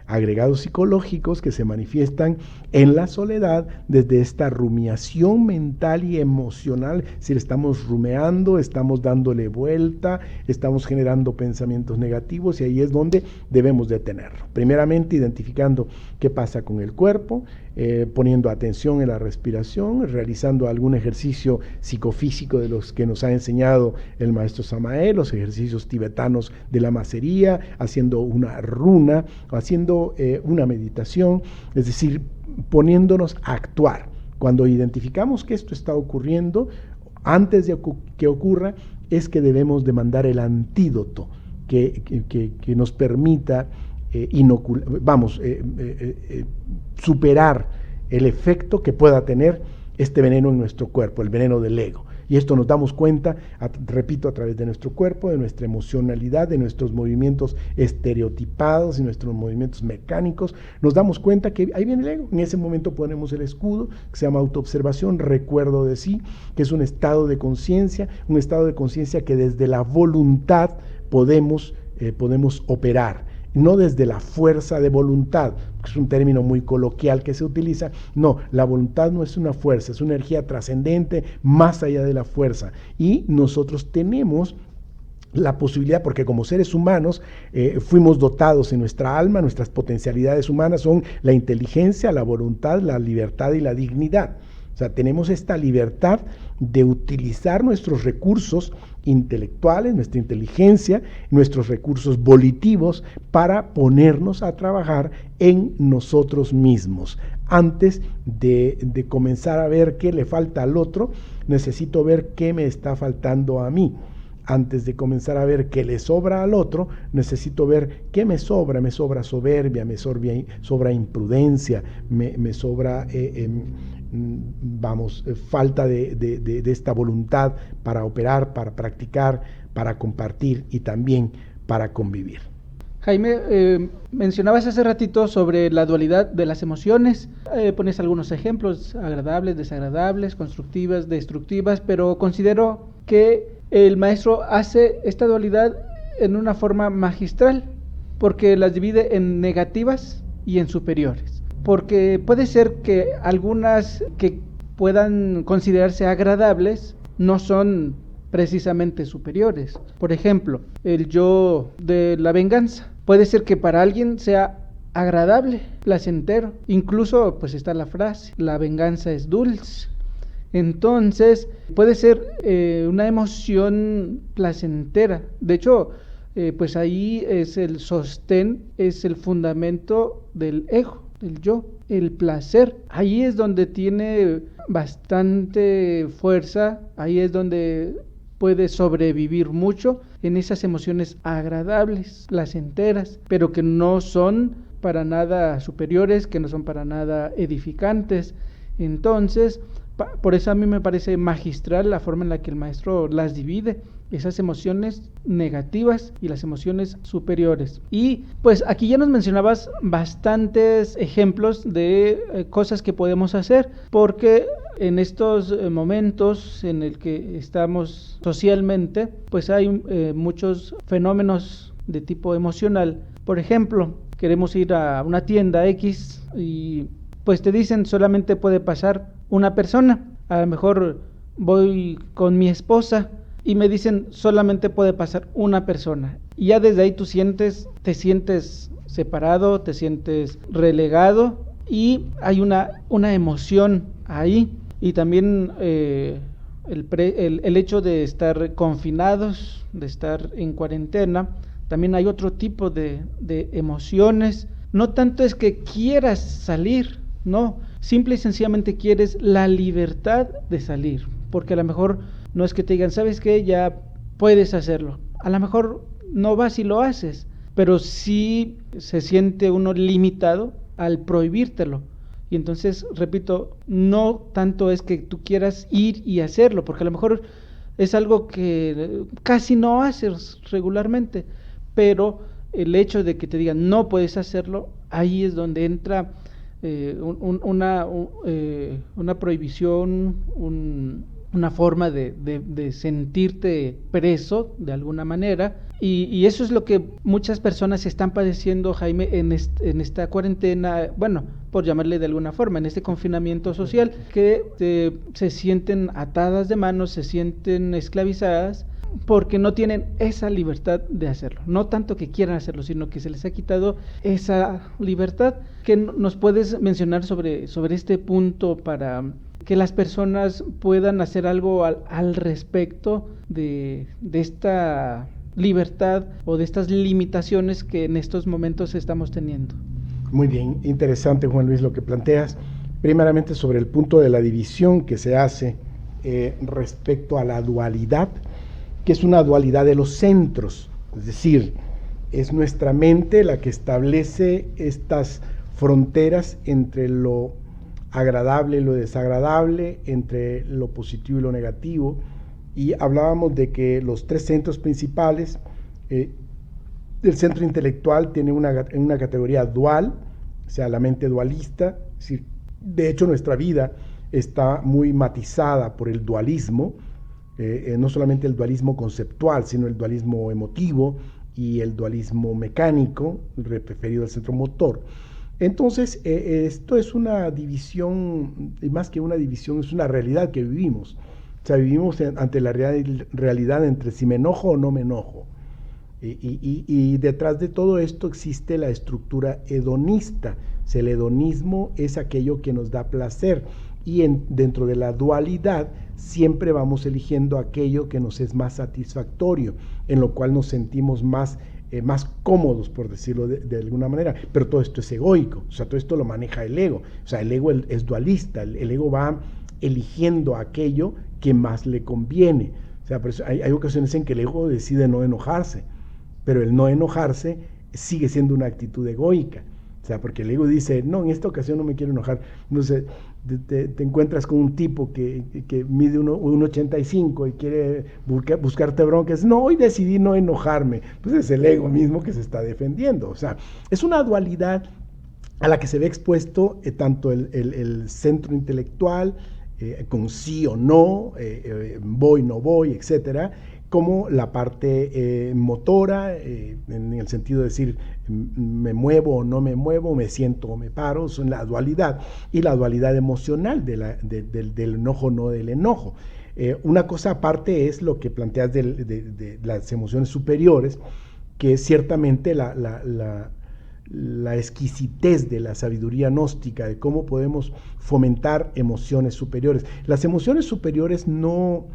agregados psicológicos que se manifiestan en la soledad desde esta rumiación mental y emocional. Es decir, estamos rumeando, estamos dándole vuelta, estamos generando pensamientos negativos, y ahí es donde debemos detenerlo. Primeramente, identificando qué pasa con el cuerpo, poniendo atención en la respiración, realizando algún ejercicio psicofísico de los que nos ha enseñado el maestro Samael, los ejercicios tibetanos de la macería, haciendo una runa, haciendo una meditación, es decir, poniéndonos a actuar. Cuando identificamos que esto está ocurriendo, antes de que ocurra, es que debemos demandar el antídoto que nos permita superar el efecto que pueda tener este veneno en nuestro cuerpo, el veneno del ego. Y esto nos damos cuenta, repito, a través de nuestro cuerpo, de nuestra emocionalidad, de nuestros movimientos estereotipados y nuestros movimientos mecánicos. Nos damos cuenta que ahí viene el ego. En ese momento ponemos el escudo, que se llama autoobservación, recuerdo de sí, que es un estado de conciencia que desde la voluntad podemos operar. No desde la fuerza de voluntad, que es un término muy coloquial que se utiliza. No, la voluntad no es una fuerza, es una energía trascendente más allá de la fuerza. Y nosotros tenemos la posibilidad, porque como seres humanos fuimos dotados en nuestra alma, nuestras potencialidades humanas son la inteligencia, la voluntad, la libertad y la dignidad. O sea, tenemos esta libertad de utilizar nuestros recursos intelectuales, nuestra inteligencia, nuestros recursos volitivos para ponernos a trabajar en nosotros mismos. Antes de comenzar a ver qué le falta al otro, necesito ver qué me está faltando a mí. Antes de comenzar a ver qué le sobra al otro, necesito ver qué me sobra. Me sobra soberbia, me sobra imprudencia, me sobra falta de esta voluntad para operar, para practicar, para compartir y también para convivir. Jaime, mencionabas hace ratito sobre la dualidad de las emociones. Pones algunos ejemplos: agradables, desagradables, constructivas, destructivas, pero considero que el maestro hace esta dualidad en una forma magistral, porque las divide en negativas y en superiores. Porque puede ser que algunas que puedan considerarse agradables no son precisamente superiores. Por ejemplo, el yo de la venganza. Puede ser que para alguien sea agradable, placentero. Incluso pues está la frase: la venganza es dulce. Entonces puede ser una emoción placentera. De hecho, pues ahí es el sostén, es el fundamento del ego, del yo, el placer. Ahí es donde tiene bastante fuerza, ahí es donde puede sobrevivir mucho, en esas emociones agradables, placenteras, pero que no son para nada superiores, que no son para nada edificantes. Entonces, por eso a mí me parece magistral la forma en la que el maestro las divide, esas emociones negativas y las emociones superiores. Y pues aquí ya nos mencionabas bastantes ejemplos de cosas que podemos hacer, porque en estos momentos en el que estamos socialmente, pues hay muchos fenómenos de tipo emocional. Por ejemplo, queremos ir a una tienda X y pues te dicen solamente puede pasar una persona. A lo mejor voy con mi esposa y me dicen solamente puede pasar una persona. Y ya desde ahí te sientes separado, te sientes relegado y hay una emoción ahí. Y también el hecho de estar confinados, de estar en cuarentena, también hay otro tipo de emociones. No tanto es que quieras salir, no, simple y sencillamente quieres la libertad de salir, porque a lo mejor no es que te digan, ¿sabes qué? Ya puedes hacerlo. A lo mejor no vas y lo haces, pero sí se siente uno limitado al prohibírtelo. Y entonces, repito, no tanto es que tú quieras ir y hacerlo, porque a lo mejor es algo que casi no haces regularmente, pero el hecho de que te digan no puedes hacerlo, ahí es donde entra una prohibición, una forma de sentirte preso de alguna manera, y eso es lo que muchas personas están padeciendo, Jaime, en esta cuarentena, bueno, por llamarle de alguna forma, en este confinamiento social, que se sienten atadas de manos, se sienten esclavizadas, porque no tienen esa libertad de hacerlo. No tanto que quieran hacerlo, sino que se les ha quitado esa libertad. ¿Qué nos puedes mencionar sobre este punto para que las personas puedan hacer algo al respecto de esta libertad o de estas limitaciones que en estos momentos estamos teniendo? Muy bien, interesante, Juan Luis, lo que planteas. Primeramente sobre el punto de la división que se hace respecto a la dualidad, que es una dualidad de los centros, es decir, es nuestra mente la que establece estas fronteras entre lo agradable y lo desagradable, entre lo positivo y lo negativo, y hablábamos de que los tres centros principales, el centro intelectual tiene una categoría dual, o sea, la mente dualista, es decir, de hecho nuestra vida está muy matizada por el dualismo, no solamente el dualismo conceptual, sino el dualismo emotivo y el dualismo mecánico, referido al centro motor. Entonces, esto es una división, y más que una división, es una realidad que vivimos. O sea, vivimos ante la realidad entre si me enojo o no me enojo. Y detrás de todo esto existe la estructura hedonista. O sea, el hedonismo es aquello que nos da placer. Y dentro de la dualidad siempre vamos eligiendo aquello que nos es más satisfactorio, en lo cual nos sentimos más cómodos, por decirlo de alguna manera. Pero todo esto es egoico, o sea, todo esto lo maneja el ego. O sea, el ego es dualista, el ego va eligiendo aquello que más le conviene. O sea, por eso hay ocasiones en que el ego decide no enojarse, pero el no enojarse sigue siendo una actitud egoica. O sea, porque el ego dice, no, en esta ocasión no me quiero enojar. Entonces, te encuentras con un tipo que mide 1,85 y quiere buscarte broncas. No, hoy decidí no enojarme. Pues es el ego mismo que se está defendiendo. O sea, es una dualidad a la que se ve expuesto tanto el centro intelectual, con sí o no, voy, no voy, etcétera, como la parte motora, en el sentido de decir, me muevo o no me muevo, me siento o me paro, son la dualidad, y la dualidad emocional del enojo, no del enojo. Una cosa aparte es lo que planteas de las emociones superiores, que es ciertamente la exquisitez de la sabiduría gnóstica, de cómo podemos fomentar emociones superiores. Las emociones superiores no...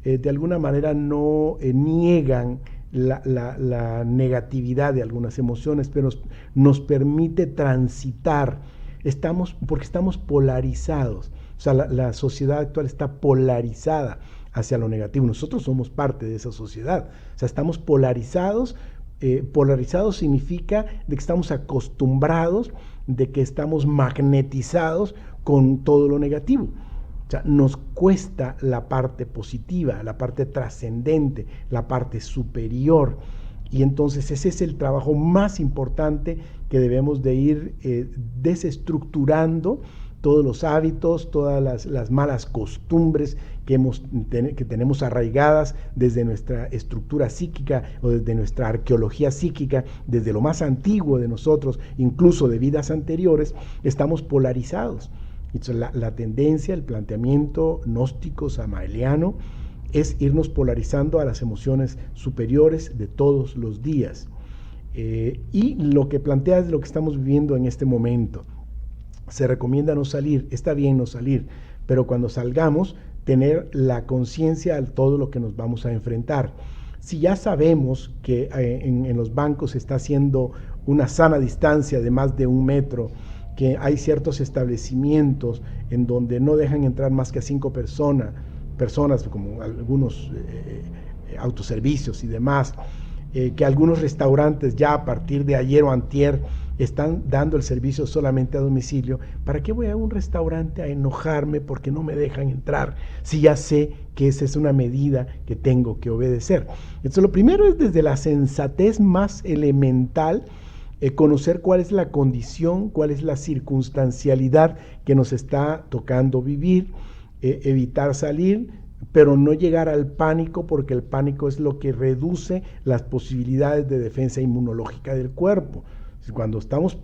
de alguna manera no niegan la negatividad de algunas emociones, pero nos permite transitar, porque estamos polarizados. O sea, la sociedad actual está polarizada hacia lo negativo. Nosotros somos parte de esa sociedad. O sea, estamos polarizados. Polarizados significa de que estamos acostumbrados, de que estamos magnetizados con todo lo negativo. O sea, nos cuesta la parte positiva, la parte trascendente, la parte superior. Y entonces ese es el trabajo más importante que debemos de ir desestructurando todos los hábitos, todas las malas costumbres que tenemos arraigadas desde nuestra estructura psíquica o desde nuestra arqueología psíquica, desde lo más antiguo de nosotros, incluso de vidas anteriores. Estamos polarizados. Entonces, la tendencia, el planteamiento gnóstico samaeliano es irnos polarizando a las emociones superiores de todos los días. Y lo que plantea es lo que estamos viviendo en este momento. Se recomienda no salir, está bien no salir, pero cuando salgamos, tener la conciencia de todo lo que nos vamos a enfrentar. Si ya sabemos que en los bancos se está haciendo una sana distancia de más de 1 metro, que hay ciertos establecimientos en donde no dejan entrar más que a 5 personas, como algunos autoservicios y demás, que algunos restaurantes ya a partir de ayer o antier están dando el servicio solamente a domicilio, ¿para qué voy a un restaurante a enojarme porque no me dejan entrar si ya sé que esa es una medida que tengo que obedecer? Entonces, lo primero es desde la sensatez más elemental, conocer cuál es la condición, cuál es la circunstancialidad que nos está tocando vivir, evitar salir, pero no llegar al pánico, porque el pánico es lo que reduce las posibilidades de defensa inmunológica del cuerpo. Cuando estamos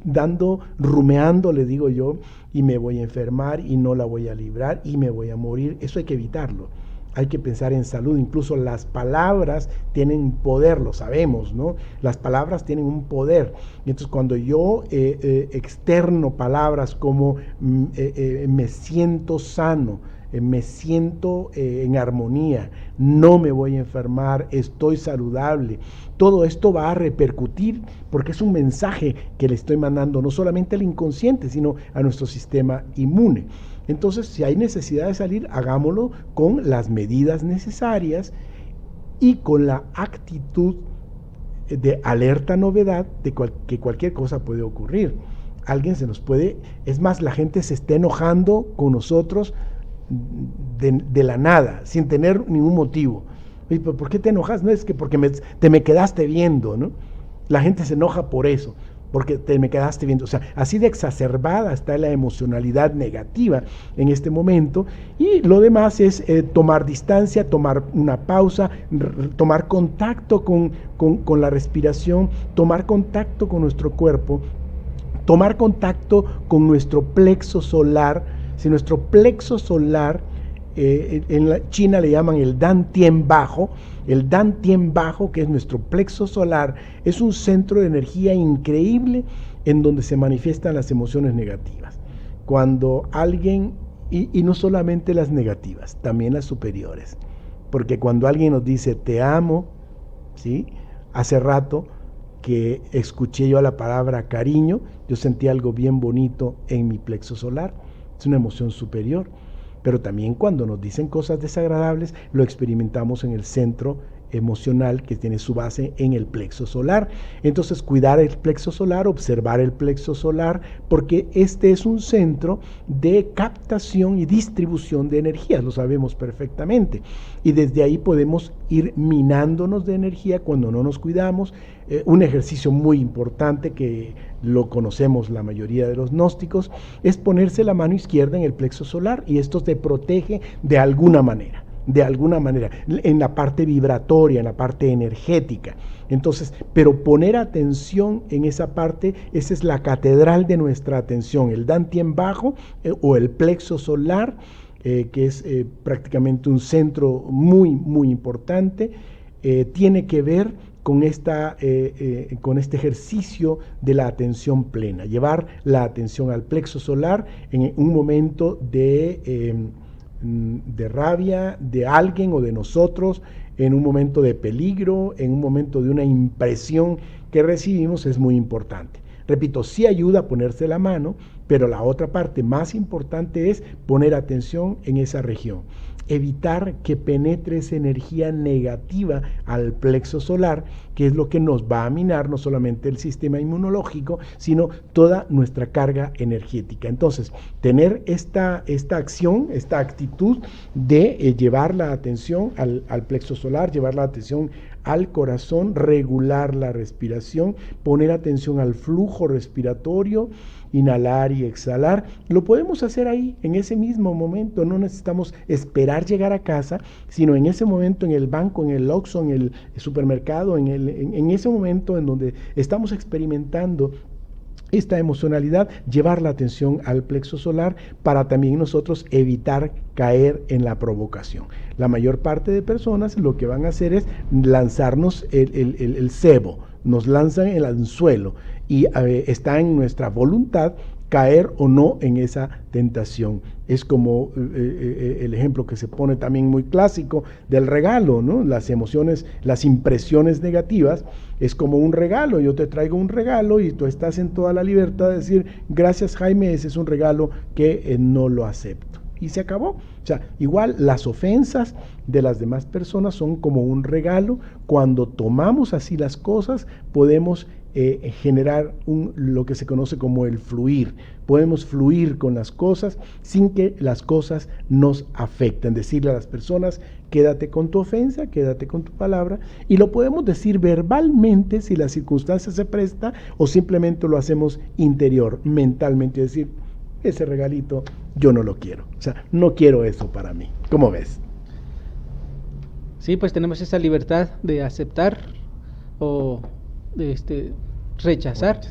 rumeando, le digo yo, y me voy a enfermar y no la voy a librar y me voy a morir, eso hay que evitarlo. Hay que pensar en salud, incluso las palabras tienen poder, lo sabemos, ¿no? Las palabras tienen un poder. Y entonces cuando yo externo palabras como me siento sano, me siento en armonía, no me voy a enfermar, estoy saludable, todo esto va a repercutir porque es un mensaje que le estoy mandando no solamente al inconsciente, sino a nuestro sistema inmune. Entonces, si hay necesidad de salir, hagámoslo con las medidas necesarias y con la actitud de alerta novedad de que cualquier cosa puede ocurrir. Alguien se nos puede, es más, la gente se está enojando con nosotros de la nada, sin tener ningún motivo. Oye, ¿por qué te enojas? No, es que porque te me quedaste viendo, ¿no? La gente se enoja por eso, porque te me quedaste viendo. O sea, así de exacerbada está la emocionalidad negativa en este momento. Y lo demás es tomar distancia, tomar una pausa, tomar contacto con la respiración, tomar contacto con nuestro cuerpo, tomar contacto con nuestro plexo solar. Si nuestro plexo solar, en la China le llaman el Dantien bajo, que es nuestro plexo solar, es un centro de energía increíble en donde se manifiestan las emociones negativas. Cuando alguien, y no solamente las negativas, también las superiores, porque cuando alguien nos dice te amo, ¿sí? Hace rato que escuché yo la palabra cariño, yo sentí algo bien bonito en mi plexo solar. Es una emoción superior, pero también cuando nos dicen cosas desagradables, lo experimentamos en el centro emocional que tiene su base en el plexo solar. Entonces, cuidar el plexo solar, observar el plexo solar, porque este es un centro de captación y distribución de energías, lo sabemos perfectamente. Y desde ahí podemos ir minándonos de energía cuando no nos cuidamos. Un ejercicio muy importante que lo conocemos la mayoría de los gnósticos es ponerse la mano izquierda en el plexo solar, y esto te protege de alguna manera, en la parte vibratoria, en la parte energética. Entonces, pero poner atención en esa parte, esa es la catedral de nuestra atención, el Dantien bajo o el plexo solar, que es prácticamente un centro muy, muy importante, tiene que ver con este ejercicio de la atención plena, llevar la atención al plexo solar en un momento de rabia de alguien o de nosotros, en un momento de peligro, en un momento de una impresión que recibimos, es muy importante. Repito, sí ayuda a ponerse la mano, pero la otra parte más importante es poner atención en esa región. Evitar que penetre esa energía negativa al plexo solar, que es lo que nos va a minar no solamente el sistema inmunológico, sino toda nuestra carga energética. Entonces, tener esta acción, esta actitud de llevar la atención al plexo solar, llevar la atención al corazón, regular la respiración, poner atención al flujo respiratorio, inhalar y exhalar, lo podemos hacer ahí, en ese mismo momento. No necesitamos esperar llegar a casa, sino en ese momento, en el banco, en el Oxxo, en el supermercado, en ese momento en donde estamos experimentando esta emocionalidad, llevar la atención al plexo solar para también nosotros evitar caer en la provocación. La mayor parte de personas lo que van a hacer es lanzarnos el cebo, nos lanzan el anzuelo, y está en nuestra voluntad caer o no en esa tentación. Es como el ejemplo que se pone también muy clásico del regalo, ¿no? Las emociones, las impresiones negativas, es como un regalo. Yo te traigo un regalo y tú estás en toda la libertad de decir, gracias Jaime, ese es un regalo que no lo acepto. Y se acabó. O sea, igual las ofensas de las demás personas son como un regalo. Cuando tomamos así las cosas, podemos generar lo que se conoce como el fluir. Podemos fluir con las cosas sin que las cosas nos afecten. Decirle a las personas, quédate con tu ofensa, quédate con tu palabra, y lo podemos decir verbalmente si la circunstancia se presta, o simplemente lo hacemos interior, mentalmente, decir, ese regalito yo no lo quiero, o sea, no quiero eso para mí. ¿Cómo ves? Sí, pues tenemos esa libertad de aceptar o de rechazar.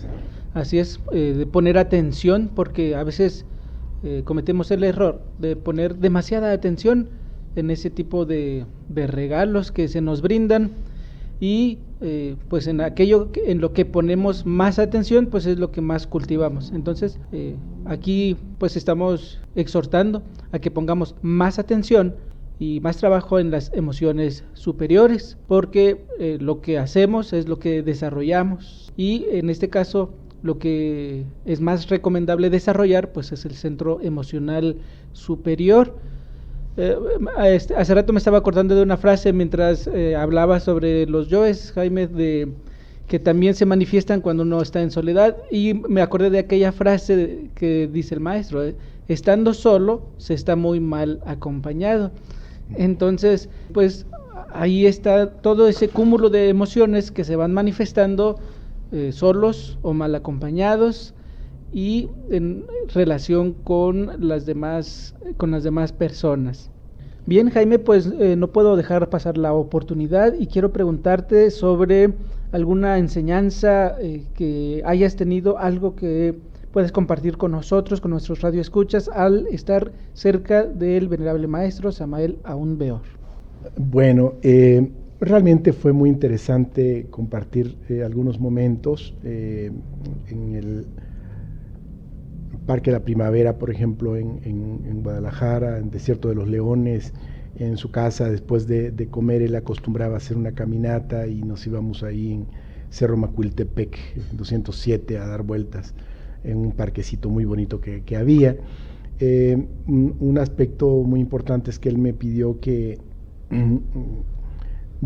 Así es, de poner atención, porque a veces cometemos el error de poner demasiada atención en ese tipo de regalos que se nos brindan, y pues en aquello en lo que ponemos más atención, pues es lo que más cultivamos. Entonces aquí pues estamos exhortando a que pongamos más atención y más trabajo en las emociones superiores, porque lo que hacemos es lo que desarrollamos, y en este caso lo que es más recomendable desarrollar pues es el centro emocional superior. Hace rato me estaba acordando de una frase mientras hablaba sobre los yoes, Jaime, de que también se manifiestan cuando uno está en soledad, y me acordé de aquella frase que dice el maestro, estando solo se está muy mal acompañado. Entonces, pues ahí está todo ese cúmulo de emociones que se van manifestando solos o mal acompañados, y en relación con las demás personas. Bien, Jaime, pues no puedo dejar pasar la oportunidad y quiero preguntarte sobre alguna enseñanza que hayas tenido, algo que puedes compartir con nosotros, con nuestros radioescuchas, al estar cerca del venerable maestro Samael Aún Weor. Bueno, realmente fue muy interesante compartir algunos momentos en el Parque de la Primavera, por ejemplo, en Guadalajara, en Desierto de los Leones. En su casa, después de comer, él acostumbraba a hacer una caminata y nos íbamos ahí en Cerro Macuiltepec, 207, a dar vueltas en un parquecito muy bonito que había. Un aspecto muy importante es que él me pidió que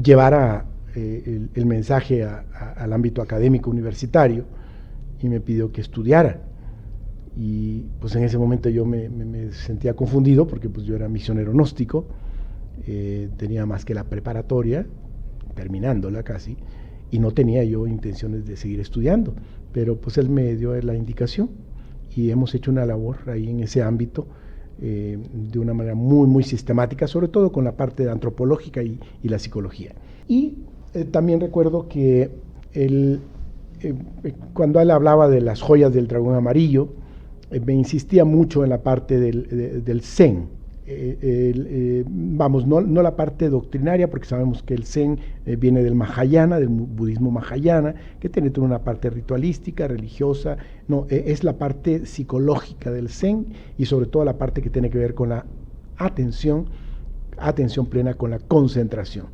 llevara el mensaje al ámbito académico universitario, y me pidió que estudiara. Y pues en ese momento yo me sentía confundido, porque pues yo era misionero gnóstico, tenía más que la preparatoria, terminándola casi, y no tenía yo intenciones de seguir estudiando, pero pues él me dio la indicación y hemos hecho una labor ahí en ese ámbito de una manera muy, muy sistemática, sobre todo con la parte antropológica y la psicología. Y también recuerdo que él, cuando él hablaba de las joyas del dragón amarillo, me insistía mucho en la parte del Zen. Vamos, no la parte doctrinaria, porque sabemos que el Zen viene del Mahayana, del budismo Mahayana, que tiene toda una parte ritualística, religiosa. No, es la parte psicológica del Zen, y sobre todo la parte que tiene que ver con la atención plena, con la concentración.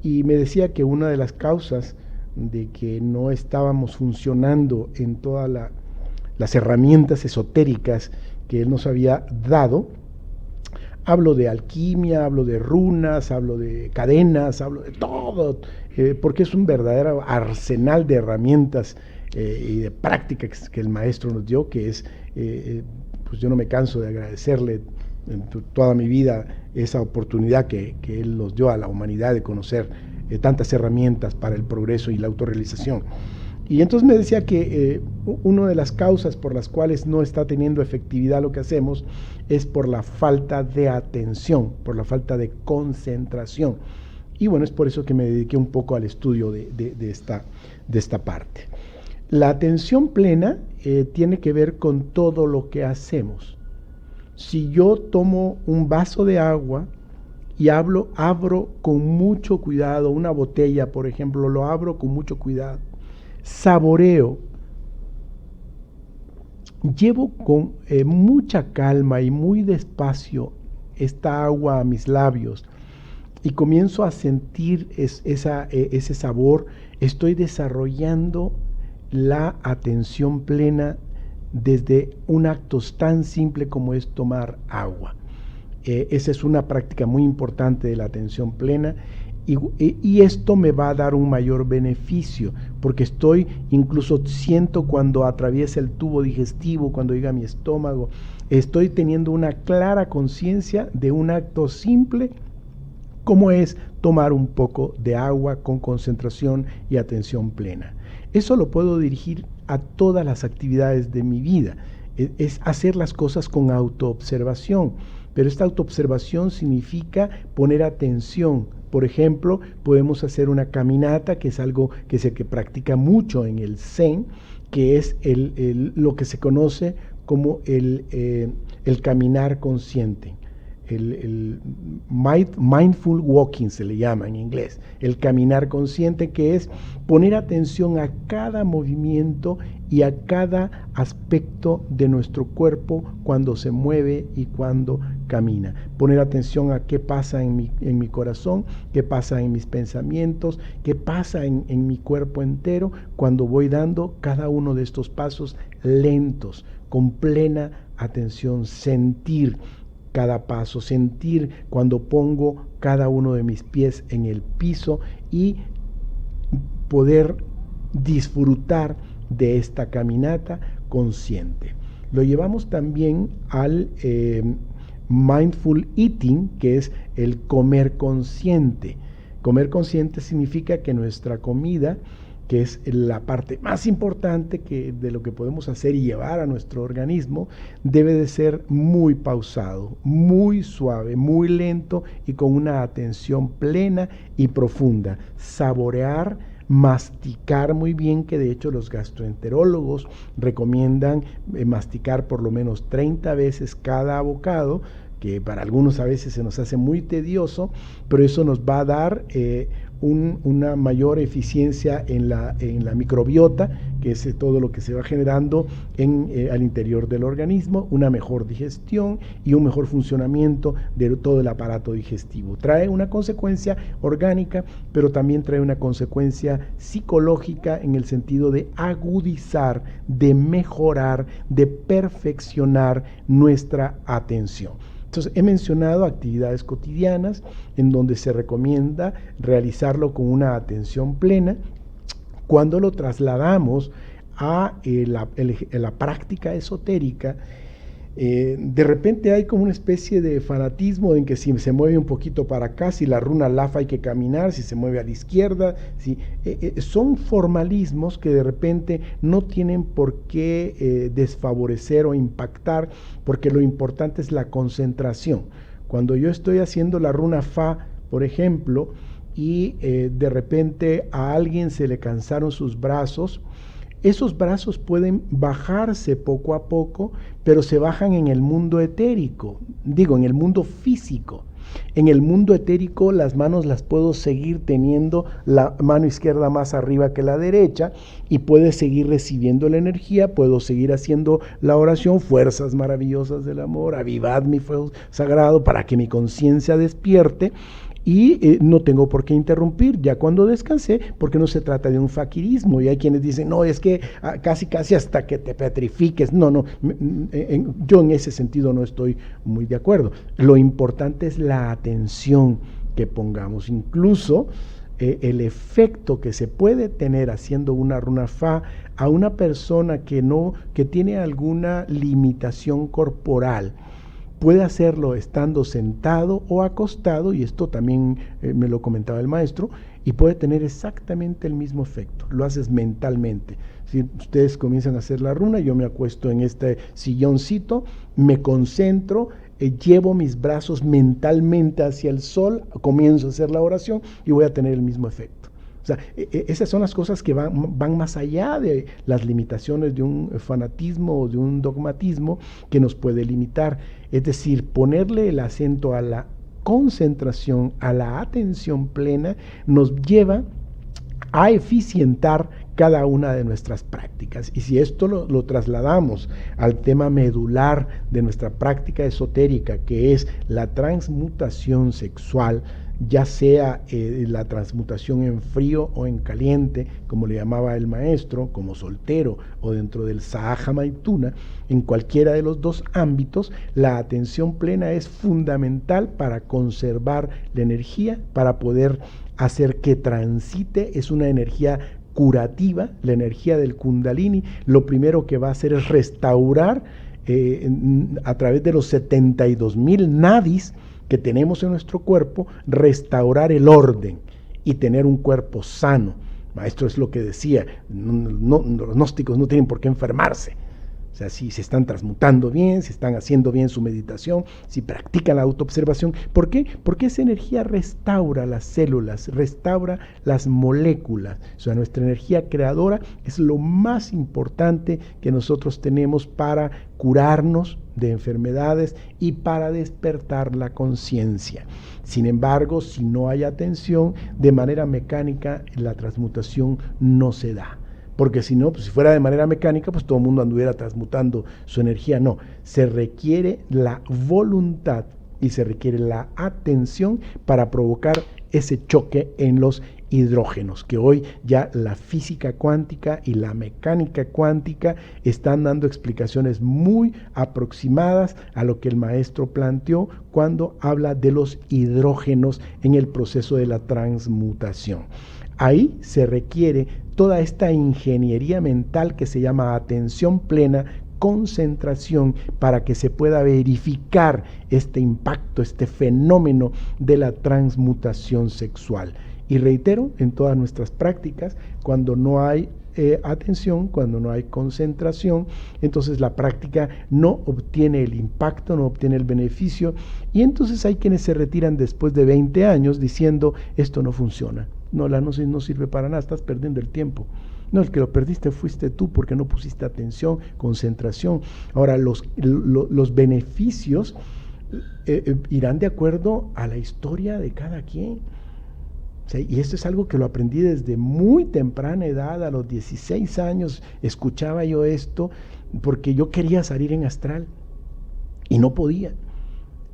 Y me decía que una de las causas de que no estábamos funcionando en todas las herramientas esotéricas que él nos había dado, hablo de alquimia, hablo de runas, hablo de cadenas, hablo de todo, porque es un verdadero arsenal de herramientas y de prácticas que el maestro nos dio, que es, pues yo no me canso de agradecerle en toda mi vida esa oportunidad que él nos dio a la humanidad de conocer tantas herramientas para el progreso y la autorrealización. Y entonces me decía que una de las causas por las cuales no está teniendo efectividad lo que hacemos es por la falta de atención, por la falta de concentración. Y bueno, es por eso que me dediqué un poco al estudio de esta parte. La atención plena tiene que ver con todo lo que hacemos. Si yo tomo un vaso de agua y abro con mucho cuidado, una botella, por ejemplo, lo abro con mucho cuidado, saboreo, llevo con mucha calma y muy despacio esta agua a mis labios y comienzo a sentir ese sabor, estoy desarrollando la atención plena desde un acto tan simple como es tomar agua. Esa es una práctica muy importante de la atención plena, Y esto me va a dar un mayor beneficio, porque incluso siento cuando atraviesa el tubo digestivo, cuando llega a mi estómago, estoy teniendo una clara conciencia de un acto simple, como es tomar un poco de agua con concentración y atención plena. Eso lo puedo dirigir a todas las actividades de mi vida, es hacer las cosas con autoobservación, pero esta autoobservación significa poner atención. Por ejemplo, podemos hacer una caminata, que es algo que se practica mucho en el Zen, que es lo que se conoce como el caminar consciente. El mindful walking se le llama en inglés, el caminar consciente, que es poner atención a cada movimiento y a cada aspecto de nuestro cuerpo cuando se mueve y cuando camina. Poner atención a qué pasa en mi corazón, qué pasa en mis pensamientos, qué pasa en mi cuerpo entero cuando voy dando cada uno de estos pasos lentos, con plena atención, sentir cada paso, sentir cuando pongo cada uno de mis pies en el piso y poder disfrutar de esta caminata consciente. Lo llevamos también al mindful eating, que es el comer consciente. Comer consciente significa que nuestra comida, que es la parte más importante de lo que podemos hacer y llevar a nuestro organismo, debe de ser muy pausado, muy suave, muy lento y con una atención plena y profunda. Saborear, masticar muy bien, que de hecho los gastroenterólogos recomiendan masticar por lo menos 30 veces cada bocado, que para algunos a veces se nos hace muy tedioso, pero eso nos va a dar una mayor eficiencia en la microbiota, que es todo lo que se va generando al interior del organismo, una mejor digestión y un mejor funcionamiento de todo el aparato digestivo. Trae una consecuencia orgánica, pero también trae una consecuencia psicológica en el sentido de agudizar, de mejorar, de perfeccionar nuestra atención. Entonces, he mencionado actividades cotidianas en donde se recomienda realizarlo con una atención plena. Cuando lo trasladamos a la práctica esotérica, de repente hay como una especie de fanatismo en que si se mueve un poquito para acá, si la runa Lafa hay que caminar, si se mueve a la izquierda, son formalismos que de repente no tienen por qué desfavorecer o impactar, porque lo importante es la concentración. Cuando yo estoy haciendo la runa Fa, por ejemplo, y de repente a alguien se le cansaron sus brazos, esos brazos pueden bajarse poco a poco, pero se bajan en el mundo etérico, en el mundo físico. En el mundo etérico las manos las puedo seguir teniendo, la mano izquierda más arriba que la derecha, y puede seguir recibiendo la energía, puedo seguir haciendo la oración, fuerzas maravillosas del amor, avivad mi fuego sagrado, para que mi conciencia despierte. Y no tengo por qué interrumpir ya cuando descansé, porque no se trata de un faquirismo. Y hay quienes dicen, no, es que casi hasta que te petrifiques. No, yo en ese sentido no estoy muy de acuerdo. Lo importante es la atención que pongamos. Incluso el efecto que se puede tener haciendo una runa Fa a una persona que tiene alguna limitación corporal. Puede hacerlo estando sentado o acostado, y esto también me lo comentaba el maestro, y puede tener exactamente el mismo efecto. Lo haces mentalmente. Si ustedes comienzan a hacer la runa, yo me acuesto en este silloncito, me concentro, llevo mis brazos mentalmente hacia el sol, comienzo a hacer la oración y voy a tener el mismo efecto. O sea, esas son las cosas que van más allá de las limitaciones de un fanatismo o de un dogmatismo que nos puede limitar. Es decir, ponerle el acento a la concentración, a la atención plena, nos lleva a eficientar cada una de nuestras prácticas. Y si esto lo trasladamos al tema medular de nuestra práctica esotérica, que es la transmutación sexual, ya sea la transmutación en frío o en caliente, como le llamaba el maestro, como soltero o dentro del Sahaja Maituna, en cualquiera de los dos ámbitos, la atención plena es fundamental para conservar la energía, para poder hacer que transite. Es una energía curativa, la energía del Kundalini. Lo primero que va a hacer es restaurar a través de los 72,000 nadis que tenemos en nuestro cuerpo, restaurar el orden y tener un cuerpo sano. Maestro es lo que decía, los gnósticos no tienen por qué enfermarse. O sea, si se están transmutando bien, si están haciendo bien su meditación, si practican la autoobservación. ¿Por qué? Porque esa energía restaura las células, restaura las moléculas. O sea, nuestra energía creadora es lo más importante que nosotros tenemos para curarnos de enfermedades y para despertar la conciencia. Sin embargo, si no hay atención, de manera mecánica la transmutación no se da. Porque si no, pues si fuera de manera mecánica, pues todo el mundo anduviera transmutando su energía. No, se requiere la voluntad y se requiere la atención para provocar ese choque en los hidrógenos, que hoy ya la física cuántica y la mecánica cuántica están dando explicaciones muy aproximadas a lo que el maestro planteó cuando habla de los hidrógenos en el proceso de la transmutación. Ahí se requiere toda esta ingeniería mental que se llama atención plena, concentración, para que se pueda verificar este impacto, este fenómeno de la transmutación sexual. Y reitero, en todas nuestras prácticas, cuando no hay atención, cuando no hay concentración, entonces la práctica no obtiene el impacto, no obtiene el beneficio, y entonces hay quienes se retiran después de 20 años diciendo, esto no funciona. No, la gnosis no sirve para nada, estás perdiendo el tiempo. No, el que lo perdiste fuiste tú porque no pusiste atención, concentración. Ahora, los beneficios irán de acuerdo a la historia de cada quien. O sea, y esto es algo que lo aprendí desde muy temprana edad, a los 16 años escuchaba yo esto porque yo quería salir en astral y no podía.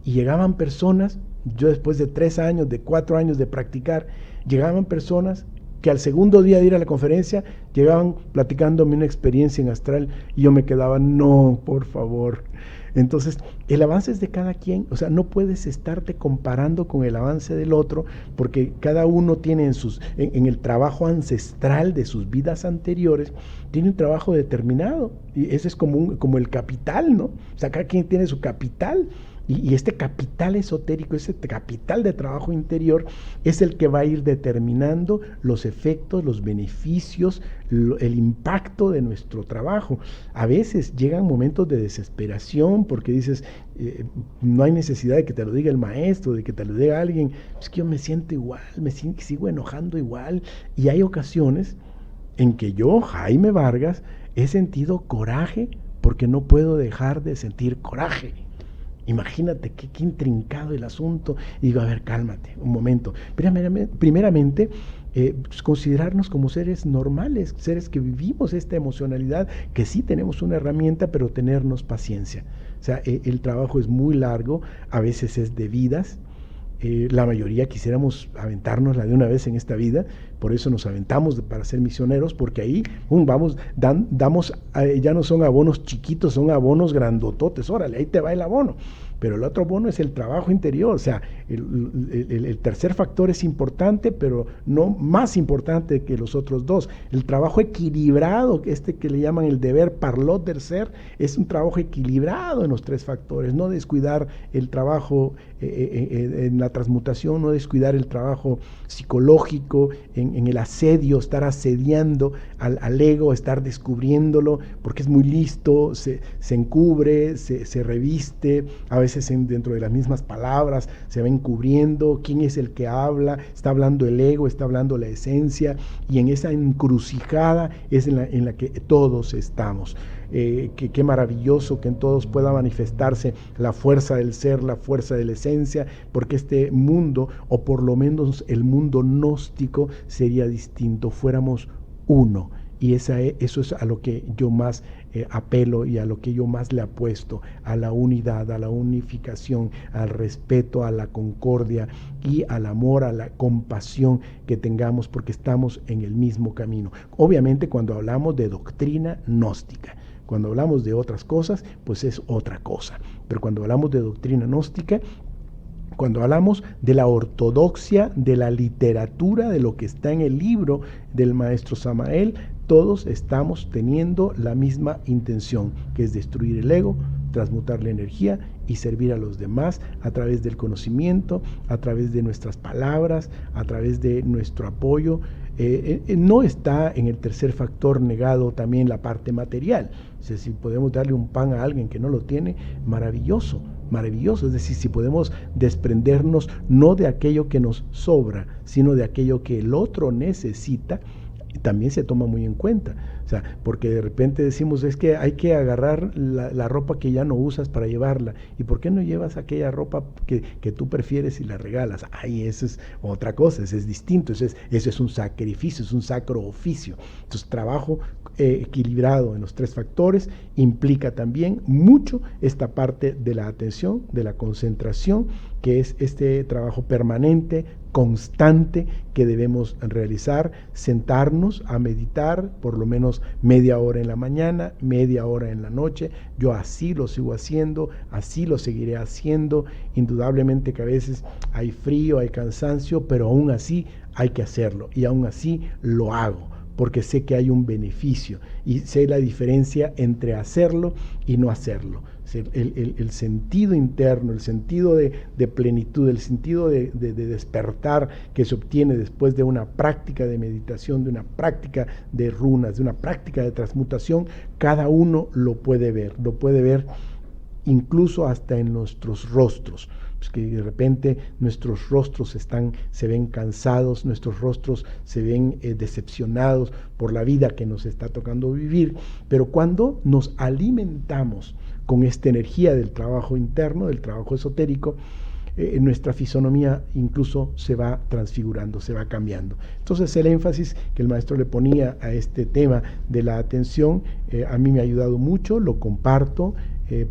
Y llegaban personas, yo después de 3 años, de 4 años de practicar, llegaban personas que al segundo día de ir a la conferencia llegaban platicándome una experiencia en astral y yo me quedaba, no, por favor. Entonces, el avance es de cada quien, o sea, no puedes estarte comparando con el avance del otro, porque cada uno tiene en el trabajo ancestral de sus vidas anteriores, tiene un trabajo determinado, y ese es como el capital, ¿no? O sea, cada quien tiene su capital, y este capital esotérico, ese capital de trabajo interior, es el que va a ir determinando los efectos, los beneficios, el impacto de nuestro trabajo. A veces llegan momentos de desesperación porque dices, no hay necesidad de que te lo diga el maestro, de que te lo diga alguien, es que yo me siento igual, sigo enojando igual. Y hay ocasiones en que yo, Jaime Vargas, he sentido coraje porque no puedo dejar de sentir coraje. Imagínate qué intrincado el asunto. Y digo, a ver, cálmate, un momento. Primeramente, considerarnos como seres normales, seres que vivimos esta emocionalidad, que sí tenemos una herramienta, pero tenernos paciencia. O sea, el trabajo es muy largo, a veces es de vidas. La mayoría quisiéramos aventárnosla de una vez en esta vida, por eso nos aventamos para ser misioneros, porque ahí damos, ya no son abonos chiquitos, son abonos grandototes, órale, ahí te va el abono. Pero el otro bono es el trabajo interior, o sea, el tercer factor es importante, pero no más importante que los otros dos. El trabajo equilibrado, que le llaman el deber parlot del ser, es un trabajo equilibrado en los 3 factores. No descuidar el trabajo en la transmutación, no descuidar el trabajo psicológico, en el asedio, estar asediando al ego, estar descubriéndolo, porque es muy listo, se encubre, se reviste, a veces dentro de las mismas palabras se va encubriendo quién es el que habla, está hablando el ego, está hablando la esencia, y en esa encrucijada es en la que todos estamos. Qué maravilloso que en todos pueda manifestarse la fuerza del ser, la fuerza de la esencia, porque este mundo, o por lo menos el mundo gnóstico, sería distinto, fuéramos uno. y eso es a lo que yo más apelo y a lo que yo más le apuesto, a la unidad, a la unificación, al respeto, a la concordia y al amor, a la compasión que tengamos, porque estamos en el mismo camino. Obviamente cuando hablamos de doctrina gnóstica, cuando hablamos de otras cosas, pues es otra cosa, pero cuando hablamos de doctrina gnóstica, cuando hablamos de la ortodoxia, de la literatura, de lo que está en el libro del maestro Samael, todos estamos teniendo la misma intención, que es destruir el ego, transmutar la energía y servir a los demás a través del conocimiento, a través de nuestras palabras, a través de nuestro apoyo. No está en el tercer factor negado también la parte material. O sea, si podemos darle un pan a alguien que no lo tiene, maravilloso, maravilloso. Es decir, si podemos desprendernos no de aquello que nos sobra, sino de aquello que el otro necesita, también se toma muy en cuenta. O sea, porque de repente decimos, es que hay que agarrar la ropa que ya no usas para llevarla. ¿Y por qué no llevas aquella ropa que tú prefieres y la regalas? Ay, eso es otra cosa, eso es distinto, eso es un sacrificio, es un sacro oficio. Entonces, trabajo equilibrado en los tres factores implica también mucho esta parte de la atención, de la concentración, que es este trabajo permanente, constante que debemos realizar, sentarnos a meditar por lo menos media hora en la mañana, media hora en la noche. Yo así lo sigo haciendo, así lo seguiré haciendo. Indudablemente que a veces hay frío, hay cansancio, pero aún así hay que hacerlo y aún así lo hago, porque sé que hay un beneficio y sé la diferencia entre hacerlo y no hacerlo. El sentido interno, el sentido de plenitud, el sentido de despertar que se obtiene después de una práctica de meditación, de una práctica de runas, de una práctica de transmutación, cada uno lo puede ver incluso hasta en nuestros rostros. Pues que de repente nuestros rostros se ven cansados, nuestros rostros se ven decepcionados por la vida que nos está tocando vivir, pero cuando nos alimentamos con esta energía del trabajo interno, del trabajo esotérico, nuestra fisonomía incluso se va transfigurando, se va cambiando. Entonces el énfasis que el maestro le ponía a este tema de la atención, a mí me ha ayudado mucho, lo comparto,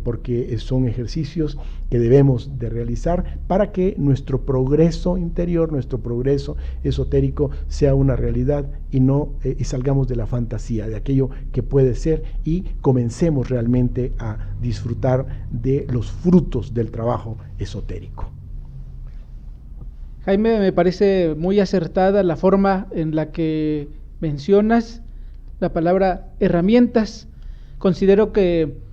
porque son ejercicios que debemos de realizar para que nuestro progreso interior, nuestro progreso esotérico sea una realidad y no y salgamos de la fantasía, de aquello que puede ser, y comencemos realmente a disfrutar de los frutos del trabajo esotérico. Jaime, me parece muy acertada la forma en la que mencionas la palabra herramientas. Considero que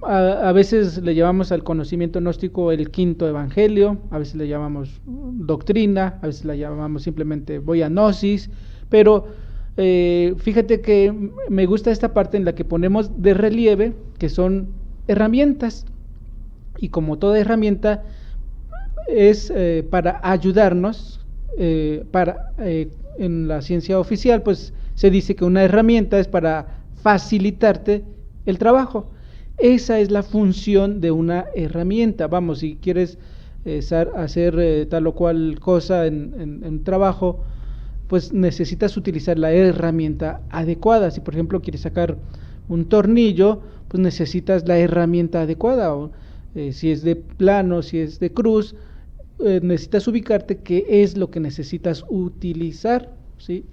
a veces le llamamos al conocimiento gnóstico el quinto evangelio, a veces le llamamos doctrina, a veces la llamamos simplemente boia gnosis, pero fíjate que me gusta esta parte en la que ponemos de relieve que son herramientas, y como toda herramienta es para ayudarnos, en la ciencia oficial pues se dice que una herramienta es para facilitarte el trabajo. Esa es la función de una herramienta. Vamos, si quieres hacer tal o cual cosa en trabajo, pues necesitas utilizar la herramienta adecuada. Si por ejemplo quieres sacar un tornillo, pues necesitas la herramienta adecuada. O, si es de plano, si es de cruz, necesitas ubicarte qué es lo que necesitas utilizar, ¿sí?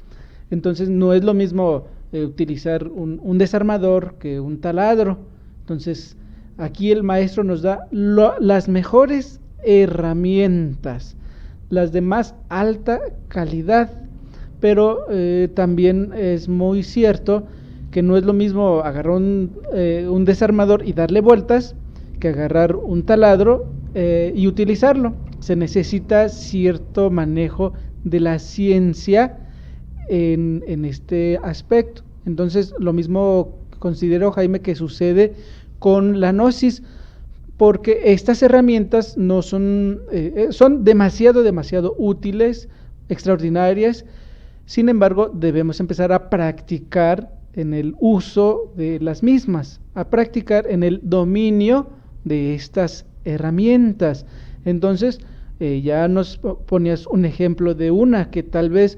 Entonces no es lo mismo utilizar un desarmador que un taladro. Entonces, aquí el maestro nos da las mejores herramientas, las de más alta calidad, pero también es muy cierto que no es lo mismo agarrar un desarmador y darle vueltas que agarrar un taladro y utilizarlo. Se necesita cierto manejo de la ciencia en este aspecto. Entonces, lo mismo considero, Jaime, que sucede con la gnosis, porque estas herramientas no son demasiado útiles, extraordinarias. Sin embargo, debemos empezar a practicar en el uso de las mismas, a practicar en el dominio de estas herramientas. Entonces, ya nos ponías un ejemplo de una que tal vez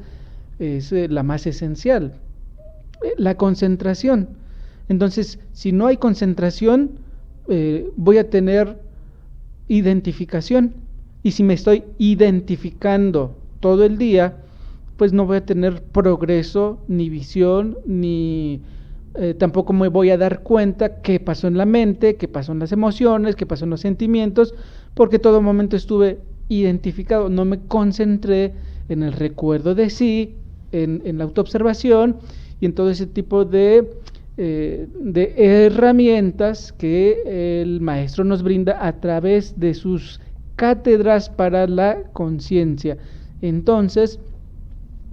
es la más esencial. la concentración. Entonces, si no hay concentración, voy a tener identificación. Y si me estoy identificando todo el día, pues no voy a tener progreso, ni visión, ni tampoco me voy a dar cuenta qué pasó en la mente, qué pasó en las emociones, qué pasó en los sentimientos, porque todo momento estuve identificado, no me concentré en el recuerdo de sí, en la autoobservación y en todo ese tipo de herramientas que el maestro nos brinda a través de sus cátedras para la conciencia. Entonces,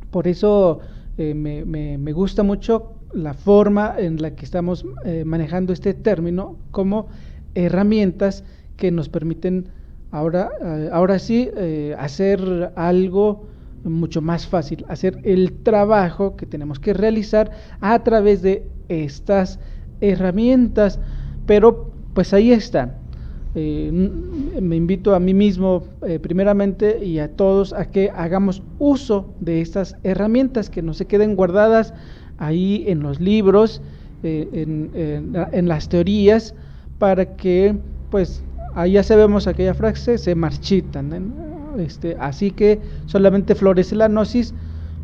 por eso me gusta mucho la forma en la que estamos manejando este término como herramientas que nos permiten ahora sí hacer algo mucho más fácil, hacer el trabajo que tenemos que realizar a través de estas herramientas. Pero pues ahí está. Me invito a mí mismo primeramente y a todos a que hagamos uso de estas herramientas, que no se queden guardadas ahí en los libros, en las teorías, para que pues ahí ya sabemos aquella frase, se marchitan, así que solamente florece la gnosis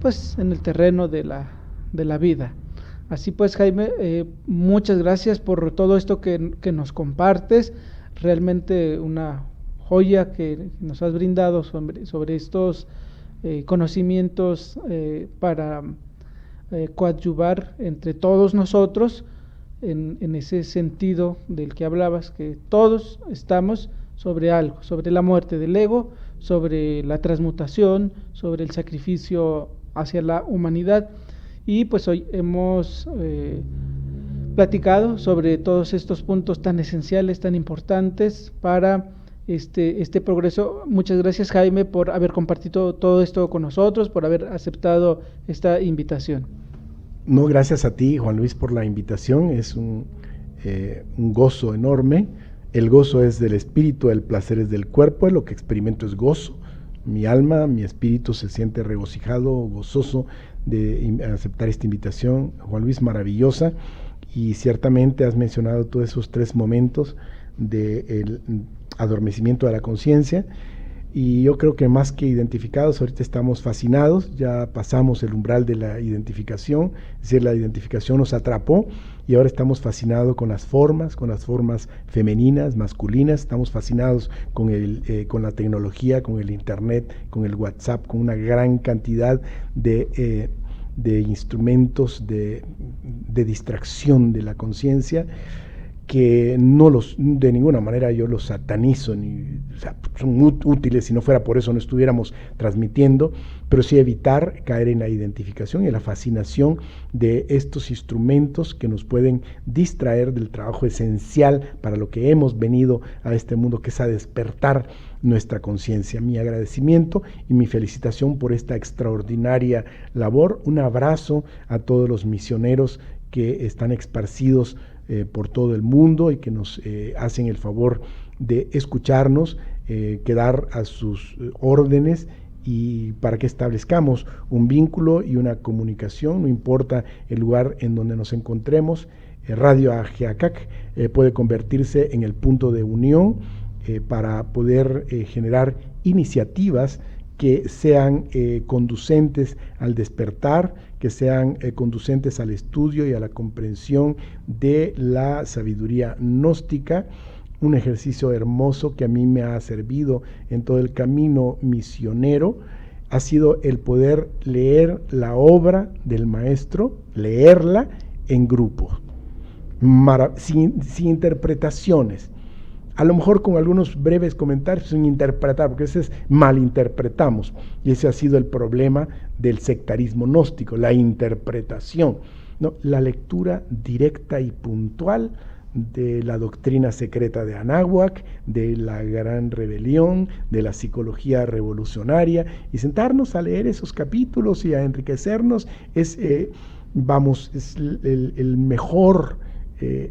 pues en el terreno de la vida. Así pues, Jaime, muchas gracias por todo esto que nos compartes. Realmente una joya que nos has brindado sobre estos conocimientos para coadyuvar entre todos nosotros en ese sentido del que hablabas, que todos estamos sobre algo, sobre la muerte del ego, sobre la transmutación, sobre el sacrificio hacia la humanidad. Y pues hoy hemos platicado sobre todos estos puntos tan esenciales, tan importantes para este progreso. Muchas gracias, Jaime, por haber compartido todo esto con nosotros, por haber aceptado esta invitación. No, gracias a ti, Juan Luis, por la invitación. Es un gozo enorme. El gozo es del espíritu, el placer es del cuerpo. Lo que experimento es gozo. Mi alma, mi espíritu se siente regocijado, gozoso de aceptar esta invitación. Juan Luis, maravillosa. Y ciertamente has mencionado todos esos 3 momentos del adormecimiento de la conciencia, y yo creo que más que identificados, ahorita estamos fascinados, ya pasamos el umbral de la identificación, es decir, la identificación nos atrapó y ahora estamos fascinados con las formas femeninas, masculinas, estamos fascinados con la tecnología, con el internet, con el WhatsApp, con una gran cantidad de instrumentos de distracción de la conciencia, que de ninguna manera yo los satanizo, o sea, son muy útiles, si no fuera por eso no estuviéramos transmitiendo, pero sí evitar caer en la identificación y en la fascinación de estos instrumentos que nos pueden distraer del trabajo esencial para lo que hemos venido a este mundo, que es a despertar nuestra conciencia. Mi agradecimiento y mi felicitación por esta extraordinaria labor. Un abrazo a todos los misioneros que están esparcidos por todo el mundo y que nos hacen el favor de escucharnos, quedar a sus órdenes, y para que establezcamos un vínculo y una comunicación, no importa el lugar en donde nos encontremos. Radio Ajiacac puede convertirse en el punto de unión para poder generar iniciativas que sean conducentes al despertar, que sean conducentes al estudio y a la comprensión de la sabiduría gnóstica. Un ejercicio hermoso que a mí me ha servido en todo el camino misionero ha sido el poder leer la obra del maestro, leerla en grupo, sin interpretaciones. A lo mejor con algunos breves comentarios sin interpretar, porque ese es malinterpretamos, y ese ha sido el problema del sectarismo gnóstico, la interpretación, ¿no? La lectura directa y puntual de la doctrina secreta de Anáhuac, de la gran rebelión, de la psicología revolucionaria, y sentarnos a leer esos capítulos y a enriquecernos es el mejor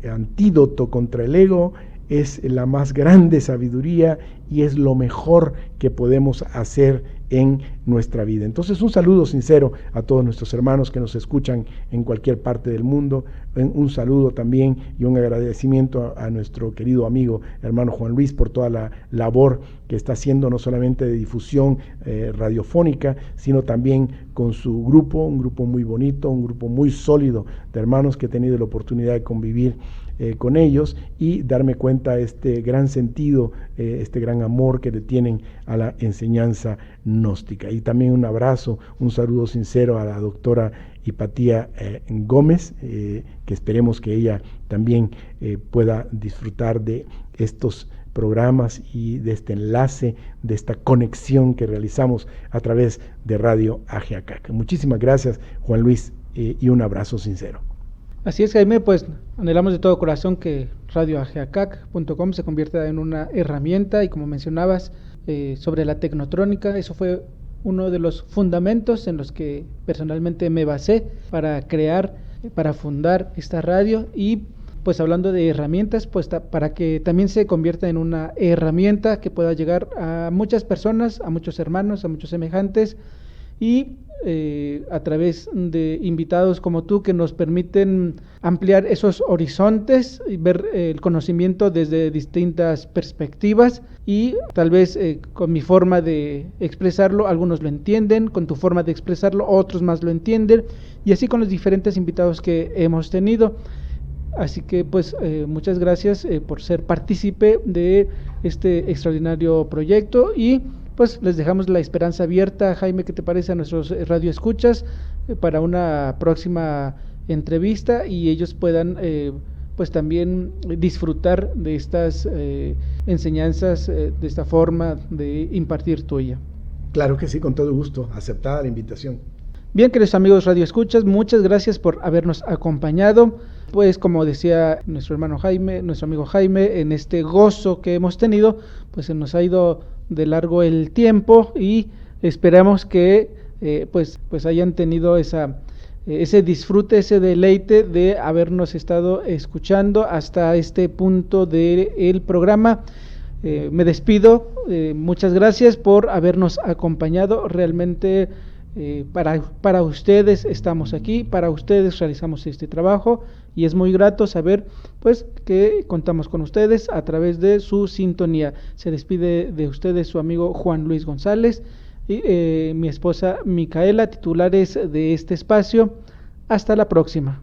antídoto contra el ego, es la más grande sabiduría y es lo mejor que podemos hacer en nuestra vida. Entonces, un saludo sincero a todos nuestros hermanos que nos escuchan en cualquier parte del mundo, un saludo también y un agradecimiento a nuestro querido amigo hermano Juan Luis por toda la labor que está haciendo, no solamente de difusión radiofónica, sino también con su grupo, un grupo muy bonito, un grupo muy sólido de hermanos que he tenido la oportunidad de convivir con ellos y darme cuenta de este gran sentido, este gran amor que le tienen a la enseñanza gnóstica. Y también un abrazo, un saludo sincero a la doctora Hipatía Gómez, que esperemos que ella también pueda disfrutar de estos programas y de este enlace, de esta conexión que realizamos a través de Radio Ajiacac. Muchísimas gracias, Juan Luis, y un abrazo sincero. Así es, Jaime, pues anhelamos de todo corazón que radioajiacac.com se convierta en una herramienta y, como mencionabas, sobre la tecnotrónica, eso fue uno de los fundamentos en los que personalmente me basé para crear, para fundar esta radio. Y pues hablando de herramientas, pues para que también se convierta en una herramienta que pueda llegar a muchas personas, a muchos hermanos, a muchos semejantes, y a través de invitados como tú que nos permiten ampliar esos horizontes y ver el conocimiento desde distintas perspectivas, y tal vez con mi forma de expresarlo algunos lo entienden, con tu forma de expresarlo otros más lo entienden, y así con los diferentes invitados que hemos tenido. Así que pues muchas gracias por ser partícipe de este extraordinario proyecto, y pues les dejamos la esperanza abierta. Jaime, ¿qué te parece a nuestros radioescuchas para una próxima entrevista y ellos puedan pues también disfrutar de estas enseñanzas, de esta forma de impartir tuya? Claro que sí, con todo gusto, aceptada la invitación. Bien, queridos amigos radioescuchas, muchas gracias por habernos acompañado. Pues como decía nuestro hermano Jaime, nuestro amigo Jaime, en este gozo que hemos tenido, pues se nos ha ido de largo el tiempo, y esperamos que pues hayan tenido ese disfrute, ese deleite de habernos estado escuchando hasta este punto del programa. Me despido, muchas gracias por habernos acompañado. Realmente para ustedes estamos aquí, para ustedes realizamos este trabajo, y es muy grato saber pues que contamos con ustedes a través de su sintonía. Se despide de ustedes su amigo Juan Luis González y mi esposa Micaela, titulares de este espacio. Hasta la próxima.